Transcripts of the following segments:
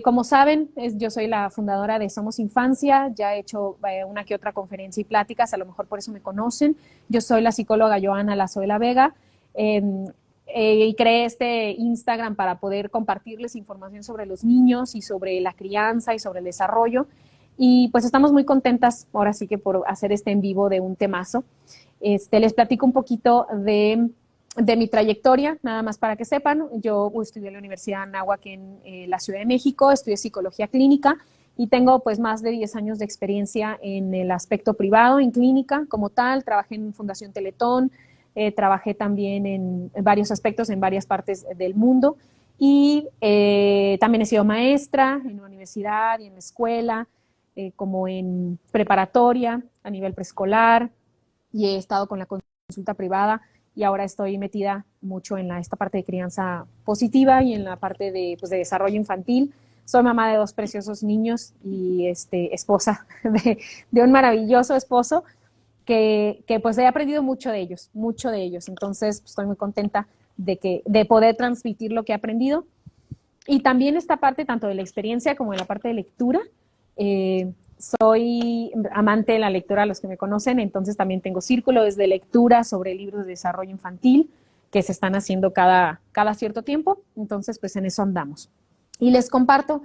Como saben, yo soy la fundadora de Somos Infancia, ya he hecho una que otra conferencia y pláticas, a lo mejor por eso me conocen. Yo soy la psicóloga Joana Lazuela Vega eh, y creé este Instagram para poder compartirles información sobre los niños y sobre la crianza y sobre el desarrollo. Y pues estamos muy contentas ahora sí que por hacer este en vivo de un temazo. Les platico un poquito de mi trayectoria, nada más para que sepan. Yo estudié en la Universidad de Anáhuac en la Ciudad de México, estudié psicología clínica y tengo pues más de 10 años de experiencia en el aspecto privado, en clínica como tal. Trabajé en Fundación Teletón, trabajé también en varios aspectos en varias partes del mundo y también he sido maestra en la universidad y en la escuela, como en preparatoria, a nivel preescolar, y he estado con la consulta privada y ahora estoy metida mucho en esta parte de crianza positiva y en la parte de desarrollo infantil. Soy mamá de dos preciosos niños y esposa de un maravilloso esposo que pues he aprendido mucho de ellos, mucho de ellos. Entonces pues, estoy muy contenta de poder transmitir lo que he aprendido. Y también esta parte tanto de la experiencia como de la parte de lectura. Soy amante de la lectura, a los que me conocen, entonces también tengo círculos de lectura sobre libros de desarrollo infantil que se están haciendo cada cierto tiempo, entonces pues en eso andamos. Y les comparto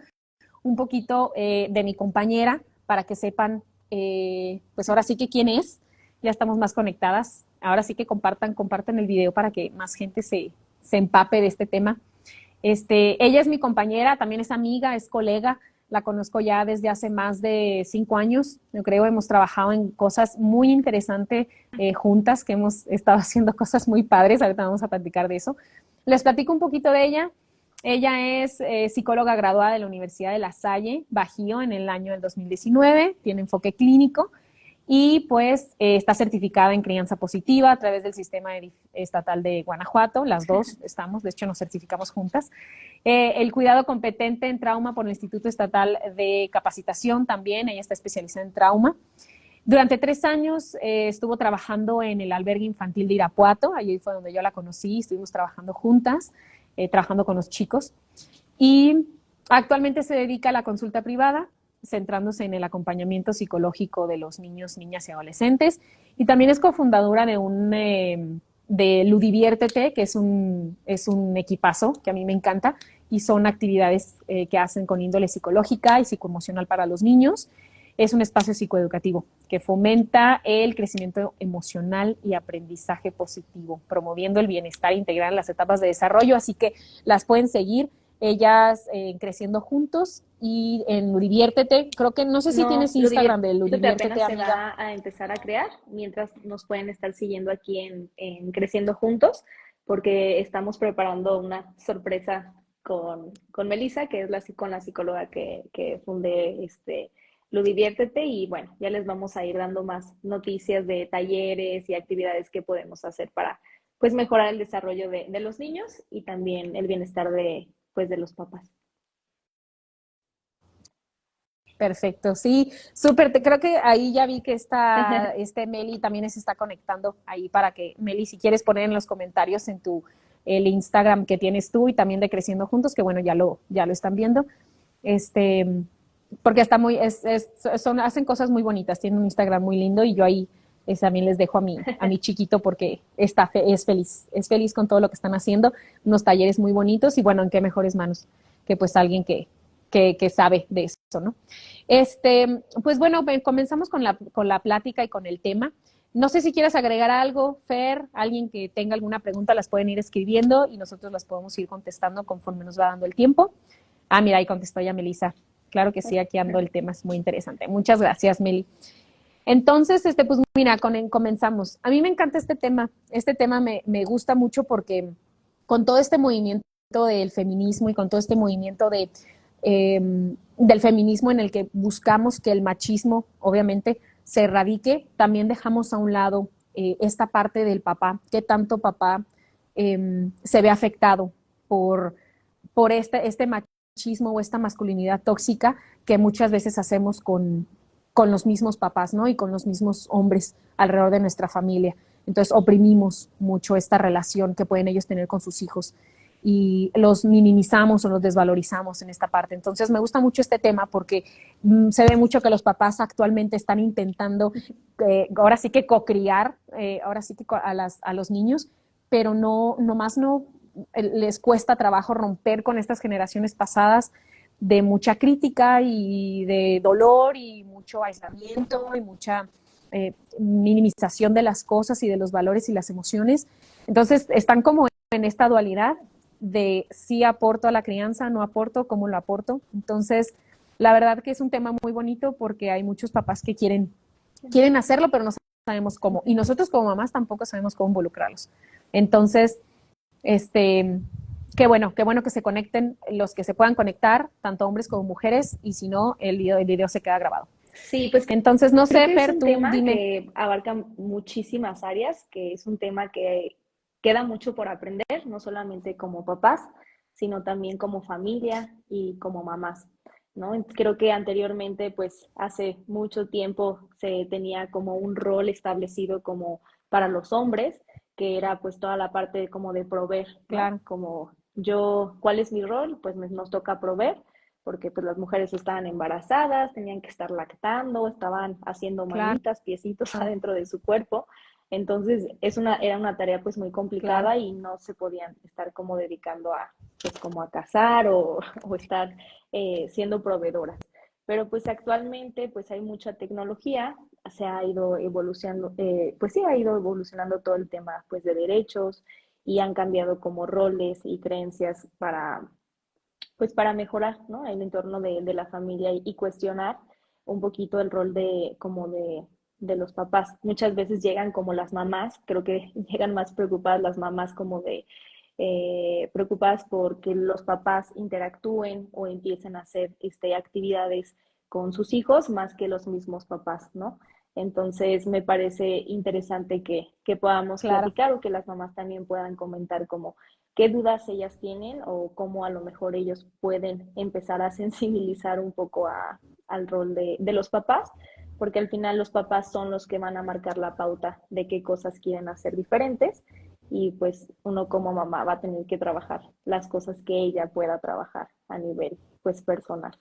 un poquito de mi compañera para que sepan, pues ahora sí que quién es, ya estamos más conectadas, ahora sí que compartan el video para que más gente se empape de este tema. Ella es mi compañera, también es amiga, es colega, la conozco ya desde hace más de 5 años, yo creo, hemos trabajado en cosas muy interesantes juntas, que hemos estado haciendo cosas muy padres, ahorita vamos a platicar de eso. Les platico un poquito de ella. Ella es psicóloga graduada de la Universidad de La Salle, Bajío, en el año del 2019, tiene enfoque clínico y pues está certificada en crianza positiva a través del sistema estatal de Guanajuato, las dos estamos, de hecho nos certificamos juntas. El cuidado competente en trauma por el Instituto Estatal de Capacitación también, ella está especializada en trauma. Durante 3 años estuvo trabajando en el albergue infantil de Irapuato, allí fue donde yo la conocí, estuvimos trabajando juntas, trabajando con los chicos. Y actualmente se dedica a la consulta privada, centrándose en el acompañamiento psicológico de los niños, niñas y adolescentes. Y también es cofundadora de Ludiviértete, que es un equipazo que a mí me encanta, y son actividades que hacen con índole psicológica y psicoemocional para los niños. Es un espacio psicoeducativo que fomenta el crecimiento emocional y aprendizaje positivo, promoviendo el bienestar integral en las etapas de desarrollo. Así que las pueden seguir ellas Creciendo Juntos y en Ludiviértete. Creo que no sé si No, tienes Instagram de Ludiviértete Ludiviértete, apenas se amiga. va a empezar a crear, mientras nos pueden estar siguiendo aquí en Creciendo Juntos, porque estamos preparando una sorpresa con Melissa, que es con la psicóloga que fundé Ludiviértete, y bueno, ya les vamos a ir dando más noticias de talleres y actividades que podemos hacer para pues mejorar el desarrollo de los niños y también el bienestar de los papás. Perfecto, sí, súper. Creo que ahí ya vi que Meli también se está conectando ahí para que, Meli, si quieres poner en los comentarios el Instagram que tienes tú y también de Creciendo Juntos, que bueno, ya lo están viendo. Este, porque está hacen cosas muy bonitas, tienen un Instagram muy lindo y yo ahí también les dejo a mi chiquito porque es feliz con todo lo que están haciendo, unos talleres muy bonitos y bueno, en qué mejores manos que pues alguien que sabe de eso, ¿no? Pues bueno, comenzamos con la plática y con el tema. No sé si quieres agregar algo, Fer, alguien que tenga alguna pregunta, las pueden ir escribiendo y nosotros las podemos ir contestando conforme nos va dando el tiempo. Ah, mira, ahí contestó ya Melissa. Claro que sí, aquí ando, el tema es muy interesante. Muchas gracias, Meli. Entonces, pues mira, comenzamos. A mí me encanta este tema me gusta mucho porque con todo este movimiento del feminismo y con todo este movimiento del feminismo en el que buscamos que el machismo, obviamente, se erradique, también dejamos a un lado esta parte del papá, que tanto papá se ve afectado por este machismo o esta masculinidad tóxica que muchas veces hacemos con los mismos papás, ¿no? Y con los mismos hombres alrededor de nuestra familia. Entonces oprimimos mucho esta relación que pueden ellos tener con sus hijos. y los minimizamos o los desvalorizamos en esta parte. Entonces me gusta mucho este tema porque se ve mucho que los papás actualmente están intentando ahora sí que cocriar, ahora sí que a los niños, pero nomás no les cuesta trabajo romper con estas generaciones pasadas de mucha crítica y de dolor y mucho aislamiento y mucha minimización de las cosas y de los valores y las emociones. Entonces están como en esta dualidad de si aporto a la crianza, no aporto, cómo lo aporto. Entonces, la verdad que es un tema muy bonito porque hay muchos papás que quieren hacerlo, pero no sabemos cómo. Y nosotros como mamás tampoco sabemos cómo involucrarlos. Entonces, qué bueno que se conecten los que se puedan conectar, tanto hombres como mujeres, y si no, el video se queda grabado. Sí, pues Entonces, no creo sé, que es Fer, un tú tema dime. que abarca muchísimas áreas, que es un tema que queda mucho por aprender, no solamente como papás, sino también como familia y como mamás, ¿no? Creo que anteriormente, pues hace mucho tiempo se tenía como un rol establecido como para los hombres, que era pues toda la parte como de proveer, ¿no? Claro, Como yo, ¿cuál es mi rol? Pues nos toca proveer porque pues las mujeres estaban embarazadas, tenían que estar lactando, estaban haciendo claro, manitas, piecitos adentro de su cuerpo. Entonces era una tarea pues muy claro. complicada y no se podían estar como dedicando a pues como a cazar o estar siendo proveedoras. Pero pues actualmente pues hay mucha tecnología, se ha ido evolucionando, pues sí ha ido evolucionando todo el tema pues de derechos y han cambiado como roles y creencias pues para mejorar, ¿no? El entorno de la familia y cuestionar un poquito el rol de como de los papás. Muchas veces llegan como las mamás, creo que llegan más preocupadas las mamás como de preocupadas porque los papás interactúen o empiecen a hacer actividades con sus hijos más que los mismos papás, ¿no? Entonces me parece interesante que podamos Claro. platicar o que las mamás también puedan comentar como qué dudas ellas tienen o cómo a lo mejor ellos pueden empezar a sensibilizar un poco al rol de los papás, porque al final los papás son los que van a marcar la pauta de qué cosas quieren hacer diferentes y pues uno como mamá va a tener que trabajar las cosas que ella pueda trabajar a nivel pues personal.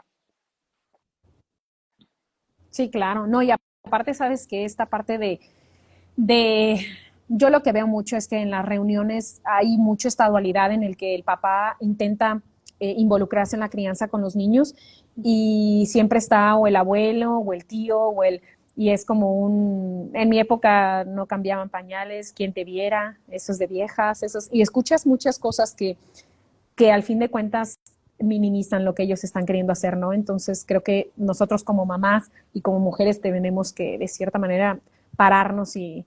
Sí, claro. No, y aparte, sabes que esta parte de, yo lo que veo mucho es que en las reuniones hay mucho esta dualidad en el que el papá intenta involucrarse en la crianza con los niños y siempre está o el abuelo o el tío y es como en mi época no cambiaban pañales, quien te viera, eso es de viejas, y escuchas muchas cosas que al fin de cuentas minimizan lo que ellos están queriendo hacer, ¿no? Entonces creo que nosotros como mamás y como mujeres tenemos que de cierta manera pararnos y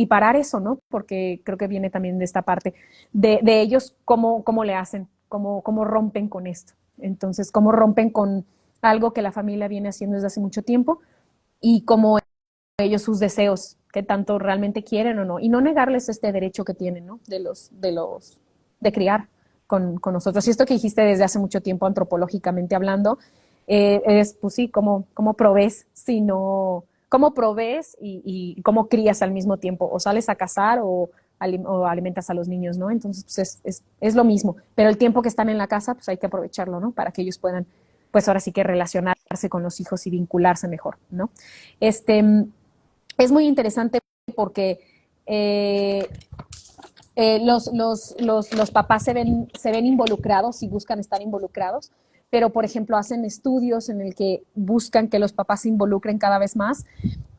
parar eso, ¿no? Porque creo que viene también de esta parte de ellos, cómo le hacen, cómo rompen con esto. Entonces, cómo rompen con algo que la familia viene haciendo desde hace mucho tiempo y cómo ellos sus deseos, que tanto realmente quieren o no, y no negarles este derecho que tienen, ¿no? De criar con nosotros. Y esto que dijiste desde hace mucho tiempo, antropológicamente hablando, es, pues sí, cómo provees, sino cómo provees y cómo crías al mismo tiempo, o sales a cazar o alimentas a los niños, ¿no? Entonces, pues es lo mismo, pero el tiempo que están en la casa, pues hay que aprovecharlo, ¿no? Para que ellos puedan, pues ahora sí que relacionarse con los hijos y vincularse mejor, ¿no? Este, es muy interesante porque los papás se ven involucrados y buscan estar involucrados, pero por ejemplo hacen estudios en el que buscan que los papás se involucren cada vez más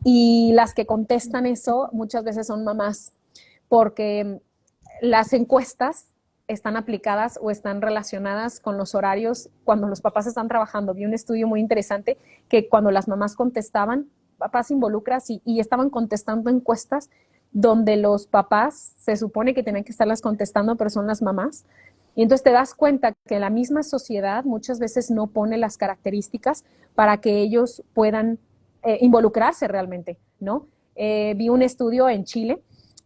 y las que contestan eso muchas veces son mamás, porque las encuestas están aplicadas o están relacionadas con los horarios cuando los papás están trabajando. Vi un estudio muy interesante que cuando las mamás contestaban, papás se involucran y estaban contestando encuestas donde los papás se supone que tienen que estarlas contestando, pero son las mamás. Y entonces te das cuenta que la misma sociedad muchas veces no pone las características para que ellos puedan involucrarse realmente, ¿no? Vi un estudio en Chile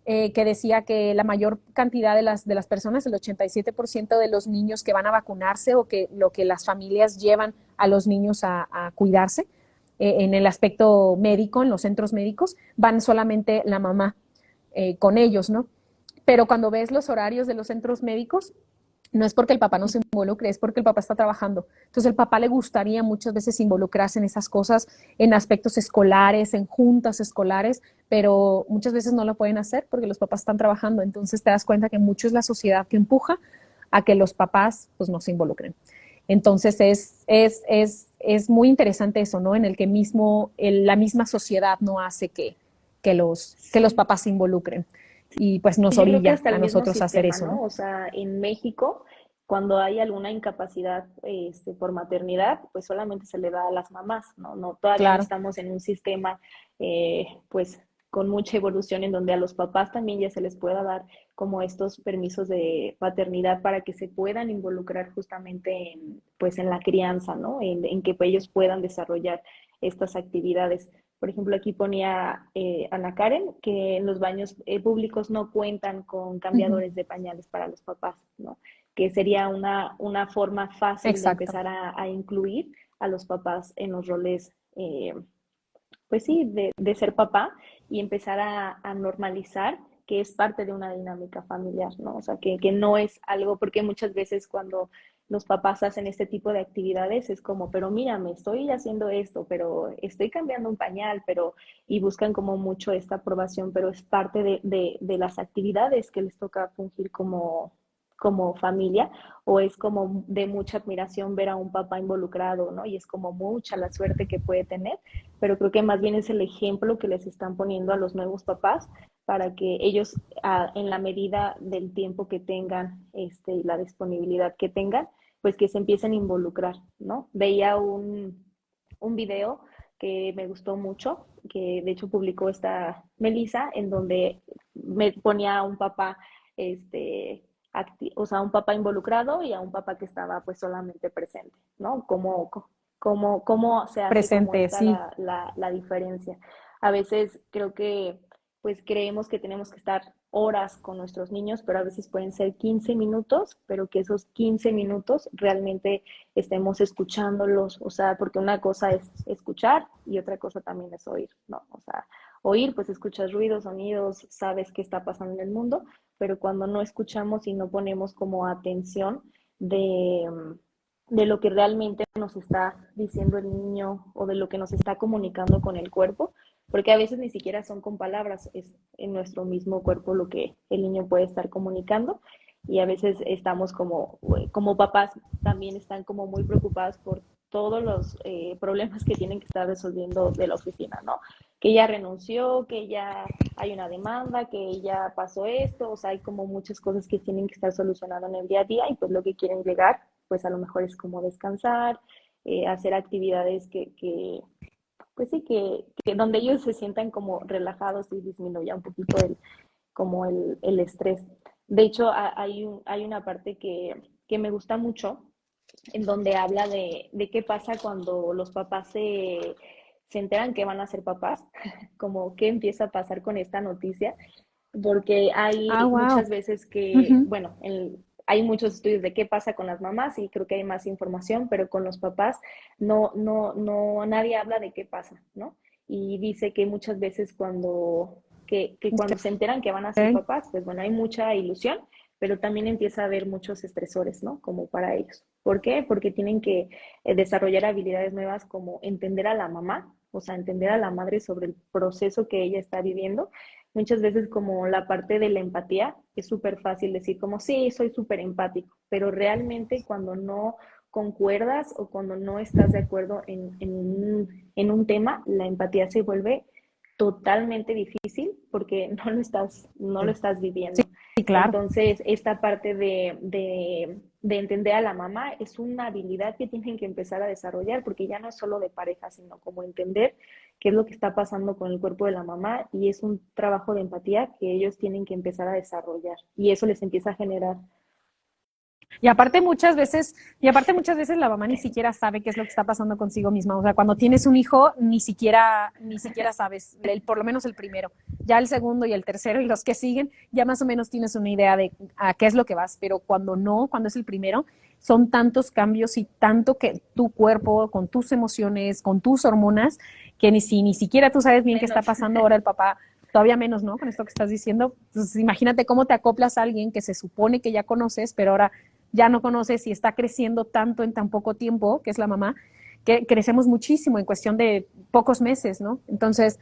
que decía que la mayor cantidad de las personas, el 87% de los niños que van a vacunarse o que lo que las familias llevan a los niños a cuidarse en el aspecto médico, en los centros médicos, van solamente la mamá con ellos, ¿no? Pero cuando ves los horarios de los centros médicos, no es porque el papá no se involucre, es porque el papá está trabajando. Entonces, el papá le gustaría muchas veces involucrarse en esas cosas, en aspectos escolares, en juntas escolares, pero muchas veces no lo pueden hacer porque los papás están trabajando. Entonces, te das cuenta que mucho es la sociedad que empuja a que los papás pues no se involucren. Entonces, es muy interesante eso, ¿no? En el que la misma sociedad no hace que los papás se involucren y pues nos Yo creo que orilla hasta a el mismo nosotros a hacer sistema, eso, ¿no? ¿no? O sea, en México, cuando hay alguna incapacidad por maternidad, pues solamente se le da a las mamás, ¿no? No, todavía no Claro. estamos en un sistema, pues, con mucha evolución en donde a los papás también ya se les pueda dar como estos permisos de paternidad para que se puedan involucrar justamente en, pues, en la crianza, ¿no? En que pues, ellos puedan desarrollar estas actividades. Por ejemplo, aquí ponía Ana Karen que en los baños públicos no cuentan con Ujú. cambiadores de pañales para los papás, ¿no? Que sería una forma fácil de Exacto. empezar a incluir a los papás en los roles, pues sí, de ser papá y empezar a normalizar que es parte de una dinámica familiar, ¿no? O sea, que no es algo, porque muchas veces cuando los papás hacen este tipo de actividades es como, pero mírame, estoy haciendo esto, pero estoy cambiando un pañal, pero, y buscan como mucho esta aprobación, pero es parte de las actividades que les toca fungir como familia, o es como de mucha admiración ver a un papá involucrado, ¿no? Y es como mucha la suerte que puede tener, pero creo que más bien es el ejemplo que les están poniendo a los nuevos papás para que ellos, en la medida del tiempo que tengan y la disponibilidad que tengan, pues que se empiecen a involucrar, ¿no? Veía un video que me gustó mucho, que de hecho publicó esta Melissa, en donde me ponía a un papá, o sea, un papá involucrado y a un papá que estaba pues solamente presente, ¿no? Cómo se hace como Presente, esta sí. la diferencia. A veces creo que pues creemos que tenemos que estar horas con nuestros niños, pero a veces pueden ser 15 minutos, pero que esos 15 minutos realmente estemos escuchándolos, o sea, porque una cosa es escuchar y otra cosa también es oír, ¿no? O sea, oír, pues escuchas ruidos, sonidos, sabes qué está pasando en el mundo, pero cuando no escuchamos y no ponemos como atención de, de lo que realmente nos está diciendo el niño o de lo que nos está comunicando con el cuerpo, porque a veces ni siquiera son con palabras, es en nuestro mismo cuerpo lo que el niño puede estar comunicando y a veces estamos como papás también están como muy preocupados por todos los problemas que tienen que estar resolviendo de la oficina, ¿no? Que ya renunció, que ya hay una demanda, que ya pasó esto, o sea, hay como muchas cosas que tienen que estar solucionando en el día a día y pues lo que quieren llegar, pues a lo mejor es como descansar, hacer actividades pues sí, que donde ellos se sientan como relajados y disminuya un poquito como el estrés. De hecho, hay una parte que me gusta mucho, en donde habla de qué pasa cuando los papás se enteran que van a ser papás, como qué empieza a pasar con esta noticia, porque hay Ah, wow. muchas veces que, Ujú. bueno, hay muchos estudios de qué pasa con las mamás y creo que hay más información, pero con los papás no, nadie habla de qué pasa, ¿no? Y dice que muchas veces que cuando se enteran que van a ser Ok. papás, pues bueno, hay mucha ilusión, pero también empieza a haber muchos estresores, ¿no? Como para ellos. ¿Por qué? Porque tienen que desarrollar habilidades nuevas como entender a la mamá, o sea, entender a la madre sobre el proceso que ella está viviendo. Muchas veces como la parte de la empatía es súper fácil decir como sí, soy súper empático, pero realmente cuando no concuerdas o cuando no estás de acuerdo en un tema, la empatía se vuelve totalmente difícil porque no lo estás viviendo. Sí, claro. Entonces, esta parte de entender a la mamá es una habilidad que tienen que empezar a desarrollar porque ya no es solo de pareja, sino como entender qué es lo que está pasando con el cuerpo de la mamá y es un trabajo de empatía que ellos tienen que empezar a desarrollar y eso les empieza a generar. Y aparte muchas veces la mamá ni siquiera sabe qué es lo que está pasando consigo misma. O sea, cuando tienes un hijo, ni siquiera sabes, por lo menos el primero. Ya el segundo y el tercero y los que siguen, ya más o menos tienes una idea de a qué es lo que vas. Pero cuando no, cuando es el primero, son tantos cambios y tanto que tu cuerpo, con tus emociones, con tus hormonas, que ni siquiera tú sabes bien qué está Menos. pasando ahora el papá. Todavía menos, ¿no? Con esto que estás diciendo. Entonces, imagínate cómo te acoplas a alguien que se supone que ya conoces, pero ahora ya no conoces y está creciendo tanto en tan poco tiempo, que es la mamá, que crecemos muchísimo en cuestión de pocos meses, ¿no? Entonces,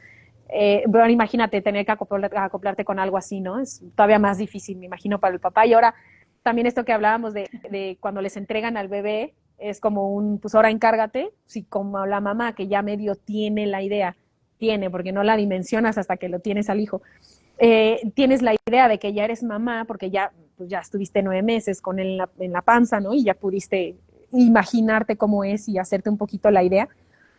bueno, imagínate tener que acoplarte con algo así, ¿no? Es todavía más difícil, me imagino, para el papá. Y ahora, también esto que hablábamos de cuando les entregan al bebé, es como pues ahora encárgate, si como la mamá que ya medio tiene la idea, porque no la dimensionas hasta que lo tienes al hijo, tienes la idea de que ya eres mamá, porque pues ya estuviste 9 meses con él en la panza, ¿no? Y ya pudiste imaginarte cómo es y hacerte un poquito la idea.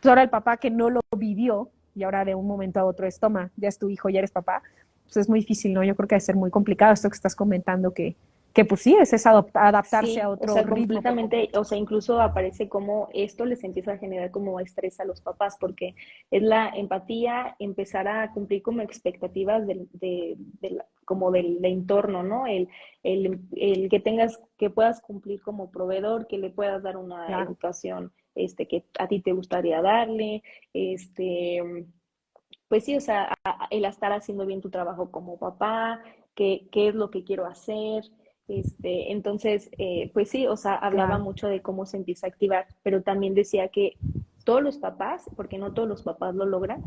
Pues ahora el papá que no lo vivió y ahora de un momento a otro es, toma, ya es tu hijo, ya eres papá, pues es muy difícil, ¿no? Yo creo que debe ser muy complicado esto que estás comentando, que pues sí, es adaptarse a Sí, o otro sea, ritmo por completamente, completo. o sea, incluso aparece como esto les empieza a generar como estrés a los papás, porque es la empatía, empezar a cumplir como expectativas como del entorno, ¿no? El que tengas, que puedas cumplir como proveedor, que le puedas dar una Claro, educación, que a ti te gustaría darle, pues sí, o sea, el estar haciendo bien tu trabajo como papá, qué es lo que quiero hacer. Entonces, pues sí, o sea, hablaba claro. mucho de cómo se empieza a activar, pero también decía que todos los papás, porque no todos los papás lo logran,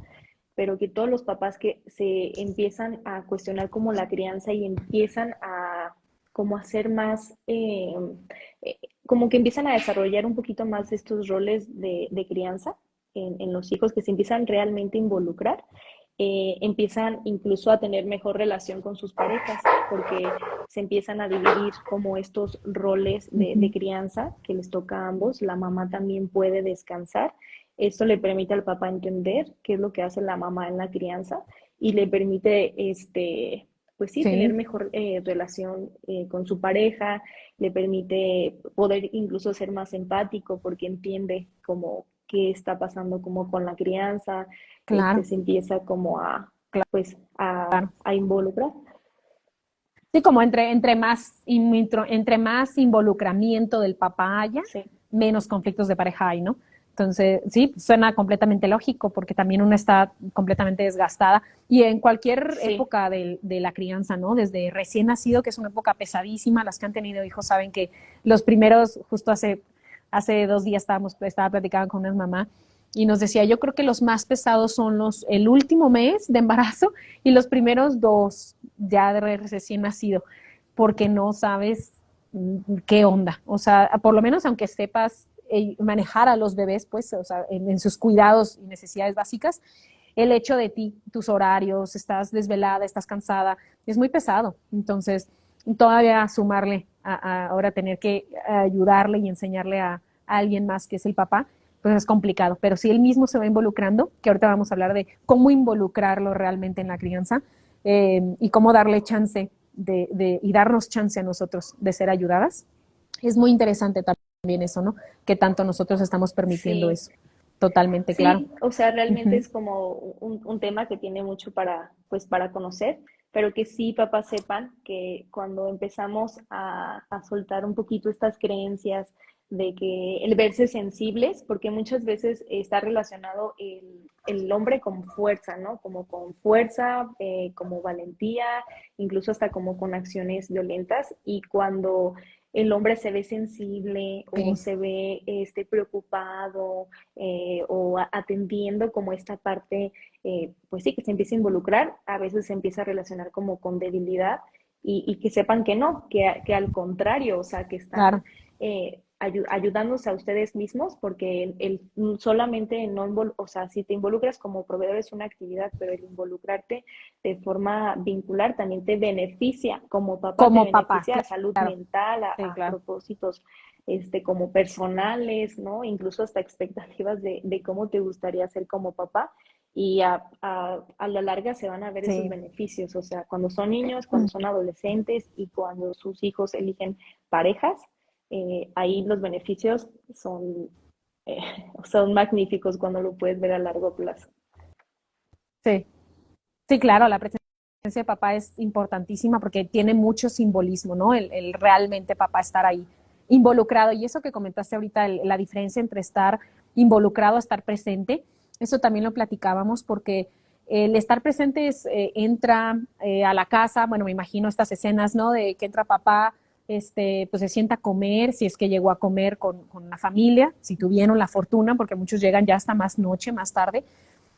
pero que todos los papás que se empiezan a cuestionar como la crianza y empiezan a como hacer más, eh, como que empiezan a desarrollar un poquito más estos roles de crianza en los hijos, que se empiezan realmente a involucrar, empiezan incluso a tener mejor relación con sus parejas, porque se empiezan a dividir como estos roles de Ujú. crianza que les toca a ambos. La mamá también puede descansar. Esto le permite al papá entender qué es lo que hace la mamá en la crianza y le permite, pues sí, tener Sí, mejor relación con su pareja, le permite poder incluso ser más empático porque entiende como qué está pasando como con la crianza, claro, se empieza como a, pues, claro. a involucrar. Sí, como entre más involucramiento del papá haya, Sí, menos conflictos de pareja hay, ¿no? Entonces, sí, suena completamente lógico porque también uno está completamente desgastada y en cualquier sí, época de la crianza, ¿no? Desde recién nacido, que es una época pesadísima, las que han tenido hijos saben que los primeros, justo hace 2 días estaba platicando con una mamá y nos decía, yo creo que los más pesados son el último mes de embarazo y los primeros 2 ya de recién nacido, porque no sabes qué onda. O sea, por lo menos aunque sepas manejar a los bebés, pues, o sea, en sus cuidados y necesidades básicas, el hecho de ti, tus horarios, estás desvelada, estás cansada, es muy pesado. Entonces, todavía sumarle ahora tener que ayudarle y enseñarle a alguien más que es el papá, pues es complicado. Pero si él mismo se va involucrando, que ahorita vamos a hablar de cómo involucrarlo realmente en la crianza y cómo darle chance y darnos chance a nosotros de ser ayudadas, es muy interesante también eso, ¿no? Que tanto nosotros estamos permitiendo sí. eso. Totalmente, claro. Sí, o sea, Uh realmente -huh. es como un tema que tiene mucho para, pues, para conocer, pero que sí, papás, sepan que cuando empezamos a soltar un poquito estas creencias de que el verse sensibles, porque muchas veces está relacionado el hombre con fuerza, ¿no? Como con fuerza, como valentía, incluso hasta como con acciones violentas, y cuando el hombre se ve sensible o Sí, se ve preocupado, o atendiendo como esta parte, pues sí, que se empieza a involucrar, a veces se empieza a relacionar como con debilidad y que sepan que no, que al contrario, o sea, que están claro. ayudándose a ustedes mismos porque solamente no, o sea, si te involucras como proveedor es una actividad, pero el involucrarte de forma vincular también te beneficia como papá, te Como papá, beneficia a salud claro. mental, Sí, a claro. propósitos como personales, ¿no? Incluso hasta expectativas de cómo te gustaría ser como papá. Y a la larga se van a ver esos Sí. beneficios, o sea, cuando son niños, cuando son adolescentes y cuando sus hijos eligen parejas, ahí los beneficios son, eh, son magníficos cuando lo puedes ver a largo plazo. Sí. Sí, claro, la presencia de papá es importantísima porque tiene mucho simbolismo, ¿no? El realmente papá estar ahí involucrado. Y eso que comentaste ahorita, la diferencia entre estar involucrado a estar presente, eso también lo platicábamos porque el estar presente entra a la casa, bueno, me imagino estas escenas, ¿no? De que entra papá pues se sienta a comer, si es que llegó a comer con la familia, si tuvieron la fortuna, porque muchos llegan ya hasta más noche, más tarde,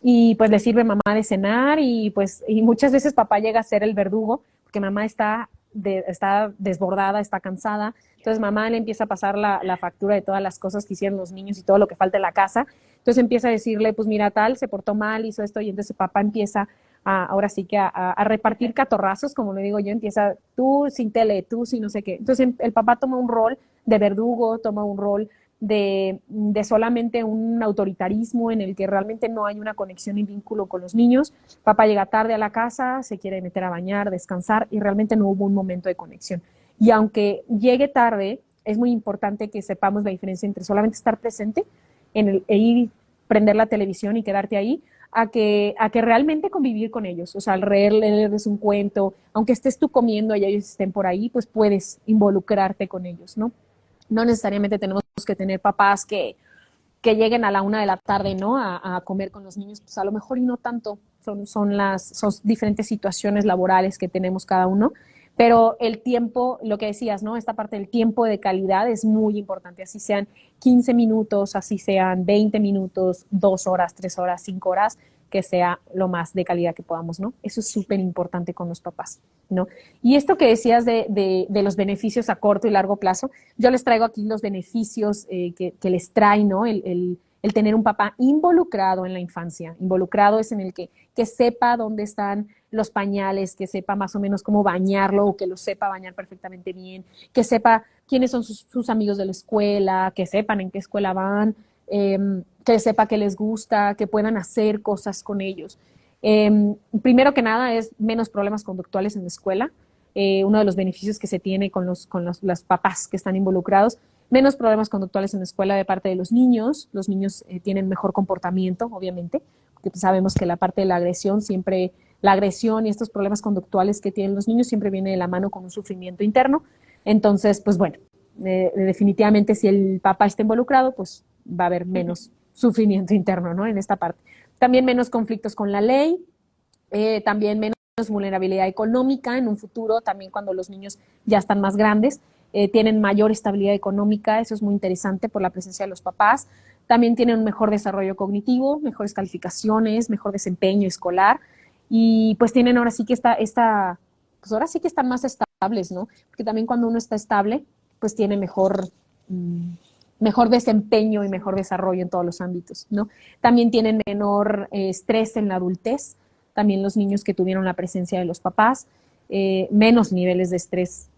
y pues le sirve mamá de cenar y pues y muchas veces papá llega a ser el verdugo porque mamá está desbordada, está cansada, entonces mamá le empieza a pasar la factura de todas las cosas que hicieron los niños y todo lo que falta en la casa, entonces empieza a decirle, pues mira, tal, se portó mal, hizo esto, y entonces papá empieza ahora sí que a repartir catorrazos, como le digo yo, empieza tú sin tele, tú sin no sé qué, entonces el papá toma un rol de verdugo, toma un rol de solamente un autoritarismo en el que realmente no hay una conexión y vínculo con los niños. Papá llega tarde a la casa, se quiere meter a bañar, descansar y realmente no hubo un momento de conexión. Y aunque llegue tarde, es muy importante que sepamos la diferencia entre solamente estar presente e ir, prender la televisión y quedarte ahí, a que realmente convivir con ellos. O sea, al leerles un cuento, aunque estés tú comiendo y ellos estén por ahí, pues puedes involucrarte con ellos, ¿no? No necesariamente tenemos que tener papás que lleguen a la 1 de la tarde, ¿no? A comer con los niños, pues a lo mejor y no tanto, son diferentes situaciones laborales que tenemos cada uno, pero el tiempo, lo que decías, ¿no? Esta parte del tiempo de calidad es muy importante, así sean 15 minutos, así sean 20 minutos, 2 horas, 3 horas, 5 horas, que sea lo más de calidad que podamos, ¿no? Eso es súper importante con los papás, ¿no? Y esto que decías de los beneficios a corto y largo plazo, yo les traigo aquí los beneficios que les trae, ¿no? El tener un papá involucrado en la infancia. Involucrado es en el que sepa dónde están los pañales, que sepa más o menos cómo bañarlo o que lo sepa bañar perfectamente bien, que sepa quiénes son sus amigos de la escuela, que sepan en qué escuela van, que sepa qué les gusta, que puedan hacer cosas con ellos. Primero que nada es menos problemas conductuales en la escuela. Uno de los beneficios que se tiene con los papás que están involucrados, menos problemas conductuales en la escuela de parte de los niños tienen mejor comportamiento, obviamente, porque pues sabemos que la parte de la agresión siempre, la agresión y estos problemas conductuales que tienen los niños siempre viene de la mano con un sufrimiento interno, entonces, pues bueno, definitivamente si el papá está involucrado, pues va a haber menos sufrimiento interno, ¿no? En esta parte. También menos conflictos con la ley, también menos vulnerabilidad económica en un futuro, también cuando los niños ya están más grandes, tienen mayor estabilidad económica, eso es muy interesante por la presencia de los papás. También tienen un mejor desarrollo cognitivo, mejores calificaciones, mejor desempeño escolar y pues tienen ahora sí que pues ahora sí que están más estables, ¿no? Porque también cuando uno está estable, pues tiene mejor desempeño y mejor desarrollo en todos los ámbitos, ¿no? También tienen menor estrés en la adultez, también los niños que tuvieron la presencia de los papás, menos niveles de estrés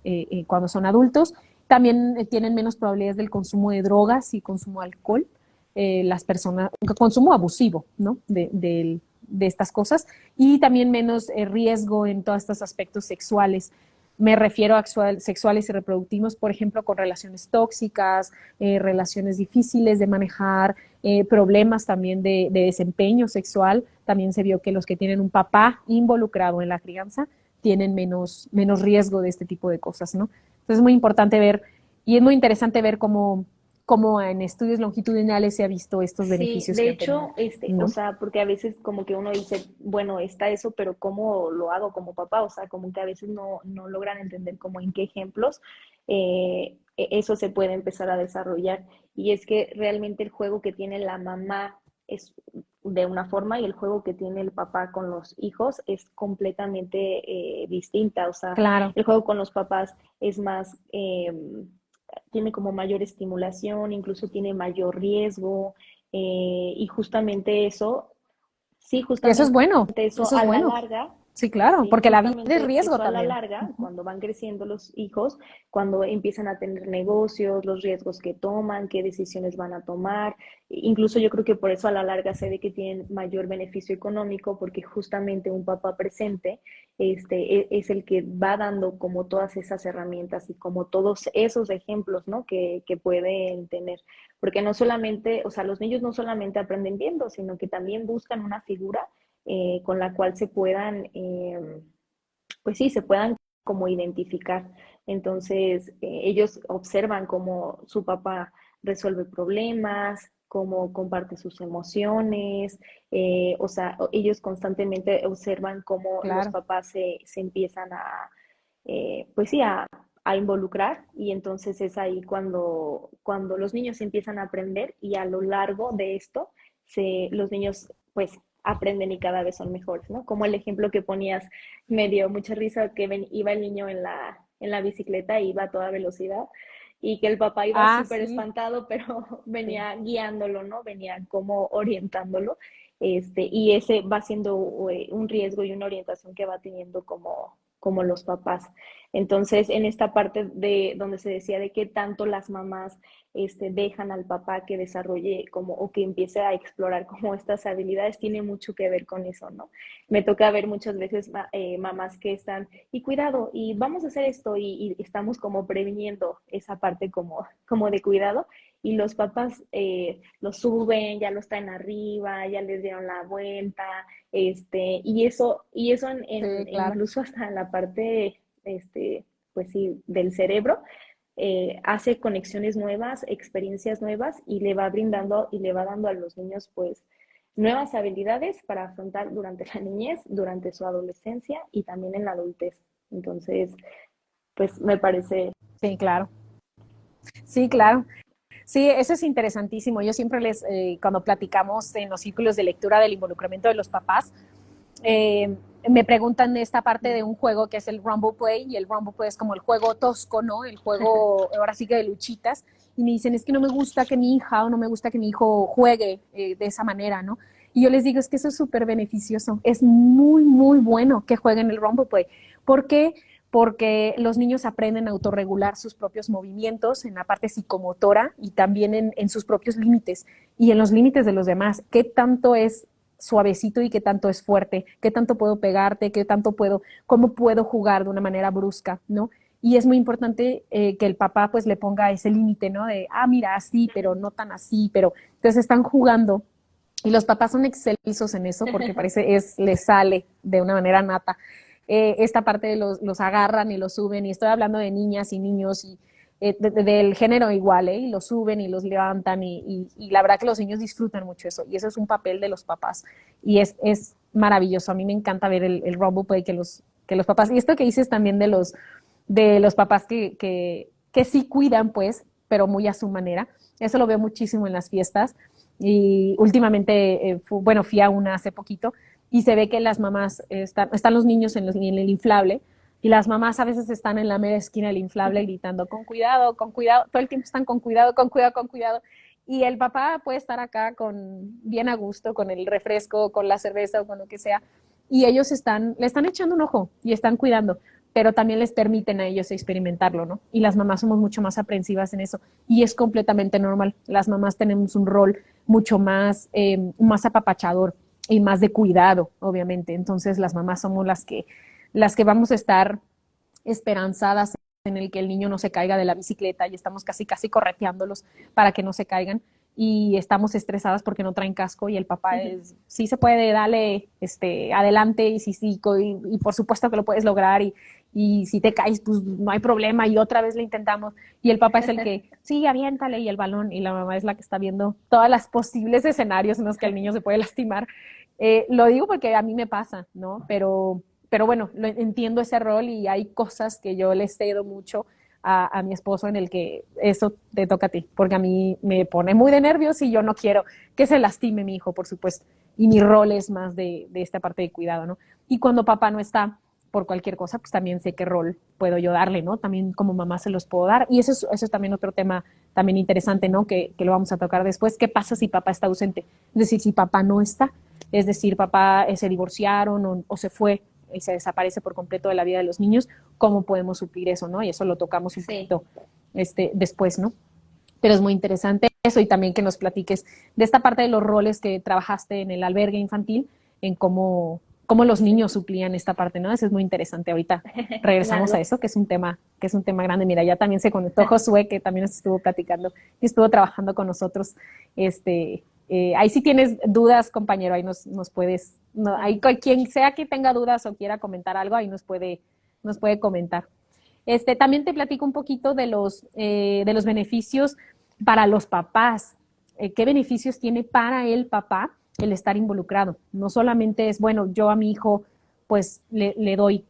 cuando son adultos, también tienen menos probabilidades del consumo de drogas y consumo de alcohol, las personas, consumo abusivo, ¿no? De estas cosas, y también menos riesgo en todos estos aspectos sexuales. Me refiero a sexuales y reproductivos, por ejemplo, con relaciones tóxicas, relaciones difíciles de manejar, problemas también de desempeño sexual. También se vio que los que tienen un papá involucrado en la crianza tienen menos riesgo de este tipo de cosas, ¿no? Entonces es muy importante ver y es muy interesante ver cómo en estudios longitudinales se ha visto estos Sí, beneficios de que han tenido, hecho, o ¿no? sea, porque a veces como que uno dice, bueno, está eso, pero ¿cómo lo hago como papá? O sea, como que a veces no logran entender como en qué ejemplos eso se puede empezar a desarrollar. Y es que realmente el juego que tiene la mamá es de una forma y el juego que tiene el papá con los hijos es completamente distinta. O sea, Claro. el juego con los papás es más... tiene como mayor estimulación, incluso tiene mayor riesgo, y justamente eso, sí, Y justamente eso eso es a la bueno. larga, Sí, claro, sí, porque la vida es justamente riesgo eso a la también. larga, cuando van creciendo los hijos, cuando empiezan a tener negocios, los riesgos que toman, qué decisiones van a tomar, incluso yo creo que por eso a la larga se ve que tienen mayor beneficio económico, porque justamente un papá presente es el que va dando como todas esas herramientas y como todos esos ejemplos, ¿no? Que pueden tener. Porque no solamente, o sea, los niños no solamente aprenden viendo, sino que también buscan una figura con la cual se puedan, pues sí, se puedan como identificar. Entonces, ellos observan cómo su papá resuelve problemas, cómo comparte sus emociones, o sea, ellos constantemente observan cómo los Claro. papás se empiezan a, pues sí, a involucrar y entonces es ahí cuando los niños empiezan a aprender y a lo largo de esto los niños pues aprenden y cada vez son mejores, ¿no? Como el ejemplo que ponías, me dio mucha risa que iba el niño en la bicicleta, iba a toda velocidad y que el papá iba Ah, súper sí, espantado, pero sí. venía guiándolo, ¿no? Venía como orientándolo. Y ese va siendo un riesgo y una orientación que va teniendo como los papás. Entonces, en esta parte de donde se decía de qué tanto las mamás dejan al papá que desarrolle como o que empiece a explorar como estas habilidades, tiene mucho que ver con eso, ¿no? Me toca ver muchas veces mamás que están, y cuidado, y vamos a hacer esto, y estamos como previniendo esa parte como de cuidado, y los papás lo suben, ya lo están arriba, ya les dieron la vuelta, y eso Sí, claro. incluso hasta en la parte, pues sí, del cerebro, hace conexiones nuevas, experiencias nuevas, y le va brindando y le va dando a los niños, pues, nuevas habilidades para afrontar durante la niñez, durante su adolescencia y también en la adultez. Entonces, pues me parece. Sí, claro. Sí, claro. Sí, eso es interesantísimo. Yo siempre cuando platicamos en los círculos de lectura del involucramiento de los papás, eh, me preguntan esta parte de un juego que es el Rumble Play, y el Rumble Play es como el juego tosco, ¿no? El juego, ahora sí que de luchitas, y me dicen, es que no me gusta que mi hija o no me gusta que mi hijo juegue de esa manera, ¿no? Y yo les digo, es que eso es súper beneficioso, es muy, muy bueno que jueguen el Rumble Play. ¿Por qué? Porque los niños aprenden a autorregular sus propios movimientos en la parte psicomotora y también en sus propios límites y en los límites de los demás. ¿Qué tanto es suavecito y qué tanto es fuerte? ¿Qué tanto puedo pegarte? ¿Qué tanto puedo, cómo puedo jugar de una manera brusca, ¿no? Y es muy importante que el papá pues le ponga ese límite, ¿no? De, mira, así, pero no tan así, pero entonces están jugando y los papás son excelsos en eso porque parece les sale de una manera nata. Esta parte de los agarran y los suben, y estoy hablando de niñas y niños y del género igual, y los suben y los levantan y la verdad que los niños disfrutan mucho eso y eso es un papel de los papás y es maravilloso. A mí me encanta ver el Rumble Play que los papás, y esto que dices también de los papás que sí cuidan pues, pero muy a su manera, eso lo veo muchísimo en las fiestas. Y últimamente, bueno, fui a una hace poquito y se ve que las mamás, están los niños en el inflable y las mamás a veces están en la mera esquina del inflable gritando, con cuidado, todo el tiempo están con cuidado, con cuidado, con cuidado. Y el papá puede estar acá bien a gusto, con el refresco, con la cerveza o con lo que sea, y ellos le están echando un ojo y están cuidando, pero también les permiten a ellos experimentarlo, ¿no? Y las mamás somos mucho más aprensivas en eso y es completamente normal. Las mamás tenemos un rol mucho más apapachador y más de cuidado, obviamente. Entonces las mamás somos las que vamos a estar esperanzadas en el que el niño no se caiga de la bicicleta y estamos casi, casi correteándolos para que no se caigan y estamos estresadas porque no traen casco y el papá es, sí se puede, dale, adelante y sí, sí, y por supuesto que lo puedes lograr y si te caes, pues no hay problema y otra vez lo intentamos y el papá es el que, sí, aviéntale y el balón y la mamá es la que está viendo todas las posibles escenarios en los que el niño se puede lastimar. Lo digo porque a mí me pasa, ¿no? Pero bueno, entiendo ese rol y hay cosas que yo le cedo mucho a mi esposo en el que eso te toca a ti, porque a mí me pone muy de nervios y yo no quiero que se lastime mi hijo, por supuesto. Y mi rol es más de esta parte de cuidado, ¿no? Y cuando papá no está por cualquier cosa, pues también sé qué rol puedo yo darle, ¿no? También como mamá se los puedo dar. Y eso es también otro tema también interesante, ¿no? Que lo vamos a tocar después. ¿Qué pasa si papá está ausente? Es decir, si papá no está, es decir, papá se divorciaron o se fue y se desaparece por completo de la vida de los niños, ¿cómo podemos suplir eso, no? Y eso lo tocamos un Sí. poquito después, ¿no? Pero es muy interesante eso y también que nos platiques de esta parte de los roles que trabajaste en el albergue infantil, en cómo los niños suplían esta parte, ¿no? Eso es muy interesante. Ahorita regresamos a Claro. eso, que es un tema grande. Mira, ya también se conectó Josué, que también nos estuvo platicando y estuvo trabajando con nosotros. Ahí si tienes dudas, compañero, ahí nos puedes, no, ahí quien sea que tenga dudas o quiera comentar algo, ahí nos puede comentar. También te platico un poquito de los beneficios para los papás. ¿Qué beneficios tiene para el papá el estar involucrado? No solamente es, bueno, yo a mi hijo pues le doy